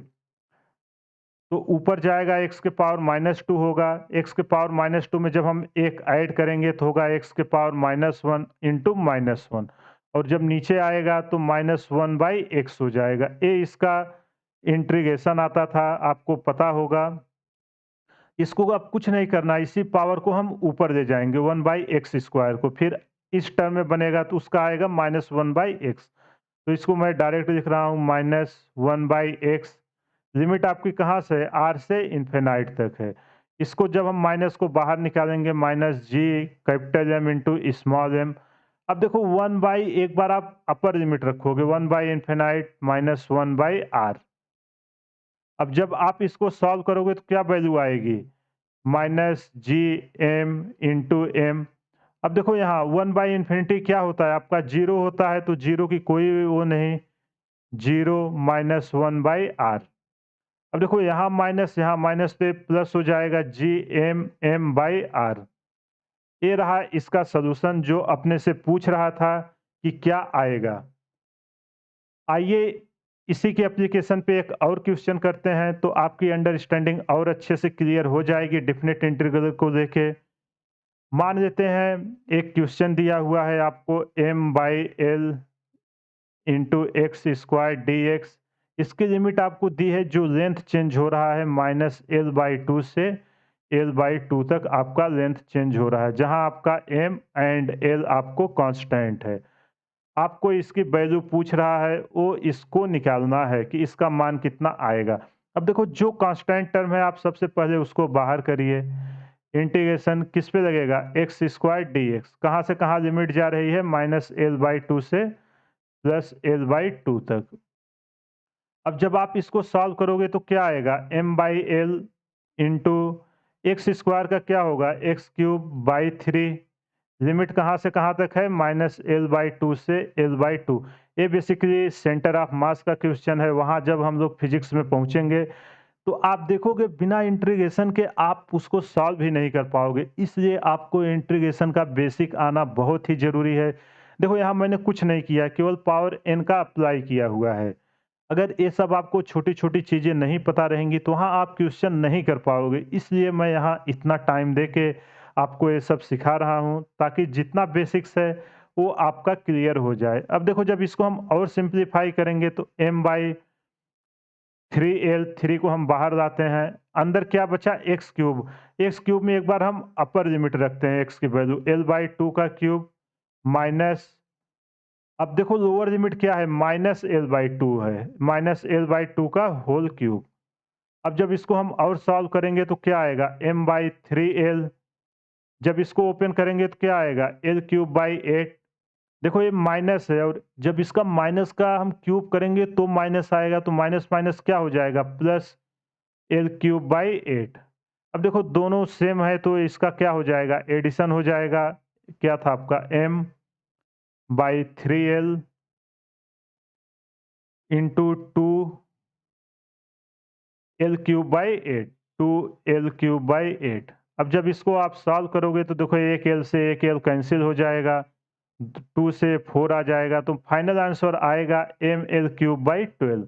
तो ऊपर जाएगा x के पावर -2 होगा। x के पावर -2 में जब हम एक ऐड करेंगे तो होगा x के पावर -1 इंटू -1 और जब नीचे आएगा तो -1/x हो जाएगा। ये इसका इंटीग्रेशन आता था, आपको पता होगा। इसको अब कुछ नहीं करना, इसी पावर को हम ऊपर ले जाएँगे 1/x² को, फिर इस टर्म में बनेगा तो उसका आएगा -1/x। तो इसको मैं डायरेक्ट लिख रहा हूँ -1/x। लिमिट आपकी कहाँ से है? r से इन्फिनाइट तक है। इसको जब हम माइनस को बाहर निकालेंगे -g capital M into small m। अब देखो 1 बाई एक बार आप अपर लिमिट रखोगे 1/इन्फिनाइट -1/r। अब जब आप इसको सॉल्व करोगे तो क्या वैल्यू आएगी? -gm into m। अब देखो यहाँ 1/इन्फिनिटी क्या होता है? आपका 0 होता है, तो 0 की कोई वो नहीं, 0 -1/r। अब देखो यहाँ माइनस पे प्लस हो जाएगा G M m by r. ये रहा इसका सॉल्यूशन जो अपने से पूछ रहा था कि क्या आएगा। आइए इसी के एप्लीकेशन पे एक और क्वेश्चन करते हैं तो आपकी अंडरस्टैंडिंग और अच्छे से क्लियर हो जाएगी डेफिनेट इंटीग्रल को लेके। मान लेते हैं एक क्वेश्चन दिया हुआ है आपको m by L into x square D x. इसकी लिमिट आपको दी है जो लेंथ चेंज हो रहा है -l/2 से l/2 तक आपका लेंथ चेंज हो रहा है, जहां आपका m एंड l आपको कांस्टेंट है। आपको इसकी वैल्यू पूछ रहा है, वो इसको निकालना है कि इसका मान कितना आएगा। अब देखो जो कांस्टेंट टर्म है आप सबसे पहले उसको बाहर करिए। इंटीग्रेशन किस पे लगेगा एक्स स्क्वायर डी एक्स, कहाँ से कहाँ लिमिट जा रही है -l/2 से +l/2 तक। अब जब आप इसको सॉल्व करोगे तो क्या आएगा m/l इंटू एक्स स्क्वायर का क्या होगा x³/3। लिमिट कहाँ से कहाँ तक है -l/2 से l/2। ये बेसिकली सेंटर ऑफ मास का क्वेश्चन है, वहाँ जब हम लोग फिजिक्स में पहुँचेंगे तो आप देखोगे बिना इंटीग्रेशन के आप उसको सॉल्व भी नहीं कर पाओगे, इसलिए आपको इंटीग्रेशन का बेसिक आना बहुत ही ज़रूरी है। देखो यहाँ मैंने कुछ नहीं किया, केवल पावर n का अप्लाई किया हुआ है। अगर ये सब आपको छोटी-छोटी चीज़ें नहीं पता रहेंगी तो वहाँ आप क्वेश्चन नहीं कर पाओगे, इसलिए मैं यहाँ इतना टाइम दे के आपको ये सब सिखा रहा हूँ ताकि जितना बेसिक्स है वो आपका क्लियर हो जाए। अब देखो जब इसको हम और सिंप्लीफाई करेंगे तो m/3l 3 को हम बाहर लाते हैं, अंदर क्या बचा x³। x³ में एक बार हम अपर लिमिट रखते हैं x की वैल्यू l/2 का क्यूब माइनस, अब देखो लोअर लिमिट क्या है -l/2 है, -l/2 का होल क्यूब। अब जब इसको हम और सॉल्व करेंगे तो क्या आएगा m/3l। जब इसको ओपन करेंगे तो क्या आएगा l³/8। देखो ये माइनस है और जब इसका माइनस का हम क्यूब करेंगे तो माइनस आएगा, तो माइनस माइनस क्या हो जाएगा प्लस l³/8। अब देखो दोनों सेम है तो इसका क्या हो जाएगा एडिशन हो जाएगा। क्या था आपका m/3l इंटू 2l³/8, 2l³/8। अब जब इसको आप सॉल्व करोगे तो देखो एक l से एक l कैंसिल हो जाएगा, 2 से 4 आ जाएगा, तो फाइनल आंसर आएगा ml³/12,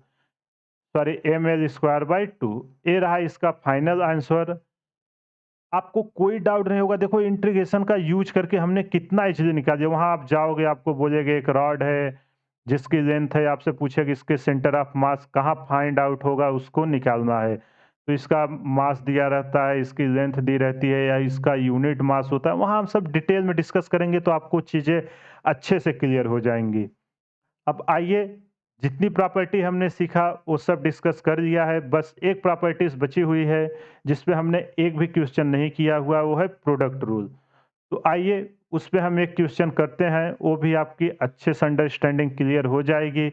सॉरी ml²/2। ये रहा इसका फाइनल आंसर। आपको कोई डाउट नहीं होगा, देखो इंटीग्रेशन का यूज करके हमने कितना इजीली निकाल दिया। वहाँ आप जाओगे आपको बोलेंगे एक रॉड है जिसकी लेंथ है, आपसे पूछेगा इसके सेंटर ऑफ मास कहाँ फाइंड आउट होगा उसको निकालना है। तो इसका मास दिया रहता है, इसकी लेंथ दी रहती है या इसका यूनिट मास होता है, वहाँ हम सब डिटेल में डिस्कस करेंगे तो आपको चीज़ें अच्छे से क्लियर हो जाएँगी। अब आइए जितनी प्रॉपर्टी हमने सीखा वो सब डिस्कस कर लिया है, बस एक प्रॉपर्टीज बची हुई है जिस पे हमने एक भी क्वेश्चन नहीं किया हुआ, वो है प्रोडक्ट रूल। तो आइए उस पे हम एक क्वेश्चन करते हैं, वो भी आपकी अच्छे से अंडरस्टैंडिंग क्लियर हो जाएगी।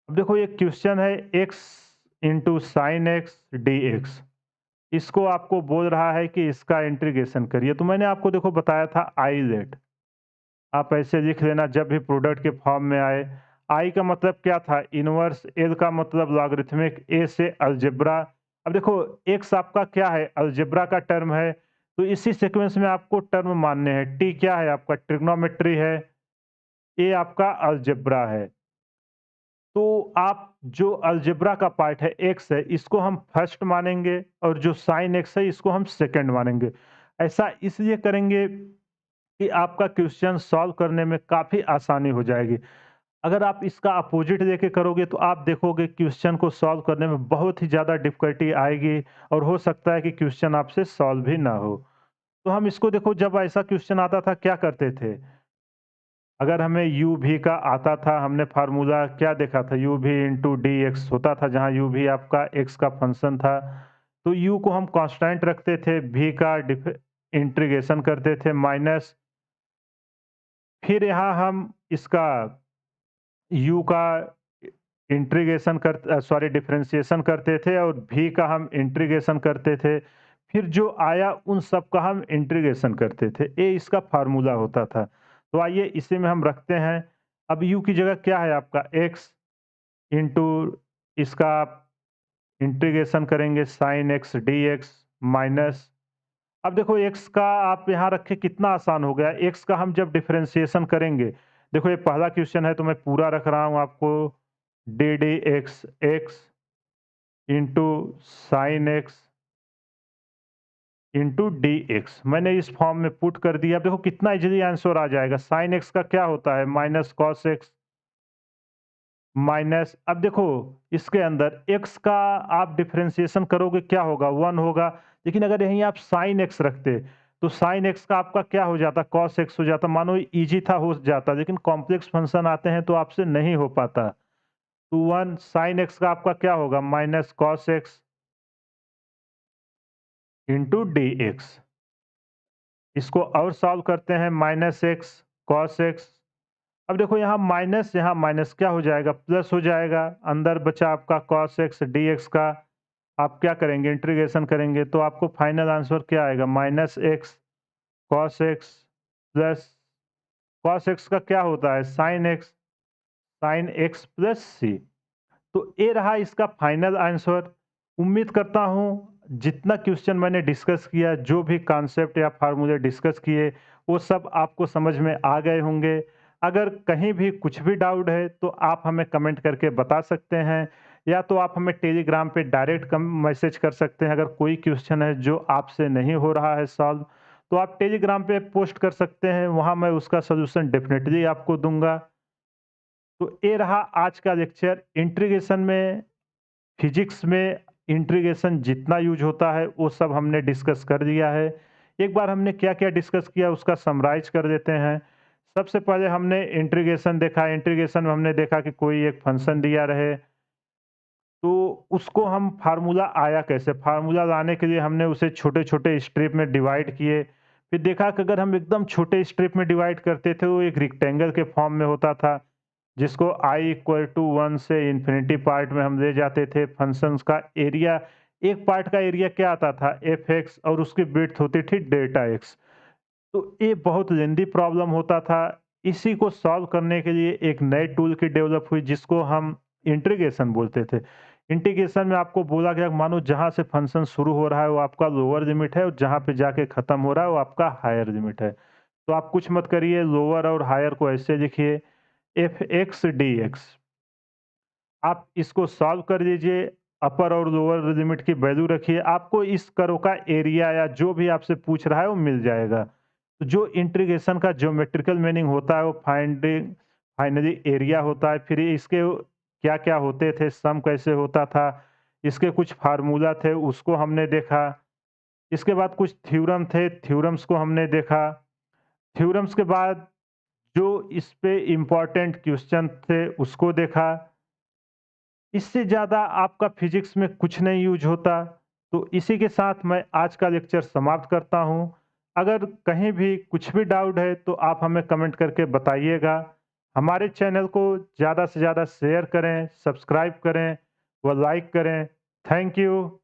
अब देखो ये क्वेश्चन है x into sine x d x. इसको आपको बोल रहा है कि इसका इंटीग्रेशन करिए, तो मैंने आपको देखो बताया था आई लेट, आप ऐसे लिख लेना जब भी प्रोडक्ट के फॉर्म में आए। आई का मतलब क्या था इनवर्स, एल का मतलब लॉगरिथमिक, ए से अलजेब्रा। अब देखो एक्स आपका क्या है अलजेब्रा का टर्म है, तो इसी सीक्वेंस में आपको टर्म मानने हैं। टी क्या है आपका ट्रिग्नोमेट्री है, ए आपका अलजेब्रा है। तो आप जो अलजेब्रा का पार्ट है एक्स है इसको हम फर्स्ट मानेंगे और जो साइन एक्स है इसको हम सेकंड मानेंगे। ऐसा इसलिए करेंगे कि आपका क्वेश्चन सॉल्व करने में काफ़ी आसानी हो जाएगी। अगर आप इसका अपोजिट लेके करोगे तो आप देखोगे क्वेश्चन को सॉल्व करने में बहुत ही ज़्यादा डिफ़िकल्टी आएगी और हो सकता है कि क्वेश्चन आपसे सॉल्व भी ना हो। तो हम इसको देखो जब ऐसा क्वेश्चन आता था क्या करते थे? अगर हमें u v का आता था, हमने फ़ॉर्मूला क्या देखा था u v into D x होता था, जहाँ u v आपका x का फंक्शन था। तो u को हम कांस्टेंट रखते थे, v का इंटीग्रेशन करते थे माइनस, फिर यहाँ हम इसका u का इंटीग्रेशन सॉरी डिफरेंशिएशन करते थे और v का हम इंटीग्रेशन करते थे। फिर जो आया उन सब का हम इंटीग्रेशन करते थे, ये इसका फार्मूला होता था। तो आइए इसी में हम रखते हैं। अब u की जगह क्या है आपका x इंटू इसका इंटीग्रेशन करेंगे sine x d x minus, अब देखो एक्स का आप यहाँ रखें कितना आसान हो गया। एक्स का हम जब डिफरेंशिएशन करेंगे, देखो ये पहला क्वेश्चन है तो मैं पूरा रख रहा हूँ आपको, D d x x into sine x into D x मैंने इस फॉर्म में पुट कर दिया। अब देखो कितना इजीली आंसर आ जाएगा। साइन एक्स का क्या होता है माइनस कॉस एक्स माइनस, अब देखो इसके अंदर x का आप डिफरेंशिएशन करोगे क्या होगा 1 होगा, लेकिन अगर यहीं आप साइन x रखते तो साइन x का आपका क्या हो जाता कॉस x हो जाता। मानो इजी था हो जाता, लेकिन कॉम्प्लेक्स फंक्शन आते हैं तो आपसे नहीं हो पाता। तो 1 साइन x का आपका क्या होगा minus cos x into D x. इसको और सॉल्व करते हैं माइनस एक्स कॉस एक्स, अब देखो यहाँ माइनस क्या हो जाएगा प्लस हो जाएगा, अंदर बचा आपका कॉस एक्स डी एक्स का। आप क्या करेंगे इंटीग्रेशन करेंगे तो आपको फाइनल आंसर क्या आएगा minus x cos x plus cos x का क्या होता है साइन एक्स प्लस सी। तो ये रहा इसका फाइनल आंसर। उम्मीद करता हूँ जितना क्वेश्चन मैंने डिस्कस किया, जो भी कॉन्सेप्ट या फार्मूले डिस्कस किए, वो सब आपको समझ में आ गए होंगे। अगर कहीं भी कुछ भी डाउट है तो आप हमें कमेंट करके बता सकते हैं, या तो आप हमें टेलीग्राम पे डायरेक्ट मैसेज कर सकते हैं। अगर कोई क्वेश्चन है जो आपसे नहीं हो रहा है सॉल्व, तो आप टेलीग्राम पे पोस्ट कर सकते हैं, वहाँ मैं उसका सॉल्यूशन डेफिनेटली आपको दूंगा। तो ये रहा आज का लेक्चर। इंटीग्रेशन में, फिजिक्स में इंटीग्रेशन जितना यूज होता है वो सब हमने डिस्कस कर दिया है। एक बार हमने क्या-क्या डिस्कस किया उसका समराइज़ कर देते हैं। सबसे पहले हमने इंटीग्रेशन देखा, इंटीग्रेशन में हमने देखा कि कोई एक फंक्शन दिया रहे, तो उसको हम फार्मूला आया कैसे? फार्मूला लाने के लिए हमने उसे छोटे-छोटे स्ट्रिप में डिवाइड किए। फिर देखा कि अगर हम एकदम छोटे स्ट्रिप में डिवाइड करते थे, वो एक रेक्टेंगल के फॉर्म में होता था, जिसको i इक्वल टू 1 से इन्फिनिटी पार्ट में हम ले जाते थे। फंक्शंस का एरिया, एक पार्ट का एरिया क्या आता था fx, और उसकी विड्थ होती थी डेल्टा x। तो ये बहुत लेंदी प्रॉब्लम होता था। इसी को सॉल्व करने के लिए एक नए टूल की डेवलप हुई जिसको हम इंटीग्रेशन बोलते थे। इंटीग्रेशन में आपको बोला गया मानो जहाँ से फंक्शन शुरू हो रहा है वो आपका लोअर लिमिट है, और जहाँ पे जाके खत्म हो रहा है वो आपका हायर लिमिट है। तो आप कुछ मत करिए, लोअर और हायर को ऐसे लिखिए एफ एक्स डी एक्स। आप इसको सॉल्व कर लीजिए, अपर और लोअर लिमिट की वैल्यू रखिए, आपको इस कर्व का एरिया या जो भी आपसे पूछ रहा है वो मिल जाएगा। तो जो इंटीग्रेशन का ज्योमेट्रिकल मीनिंग होता है वो फाइंडिंग फाइनली एरिया होता है। फिर इसके क्या-क्या होते थे, सम कैसे होता था, इसके कुछ फार्मूला थे उसको हमने देखा। इसके बाद कुछ थ्योरम थे, थ्योरम्स को हमने देखा। थ्योरम्स के बाद जो इस पे इम्पोर्टेंट क्वेश्चन थे उसको देखा। इससे ज़्यादा आपका फिजिक्स में कुछ नहीं यूज होता। तो इसी के साथ मैं आज का लेक्चर समाप्त करता हूँ। अगर कहीं भी कुछ भी डाउट है तो आप हमें कमेंट करके बताइएगा। हमारे चैनल को ज़्यादा से ज़्यादा शेयर करें, सब्सक्राइब करें व लाइक करें। Thank you.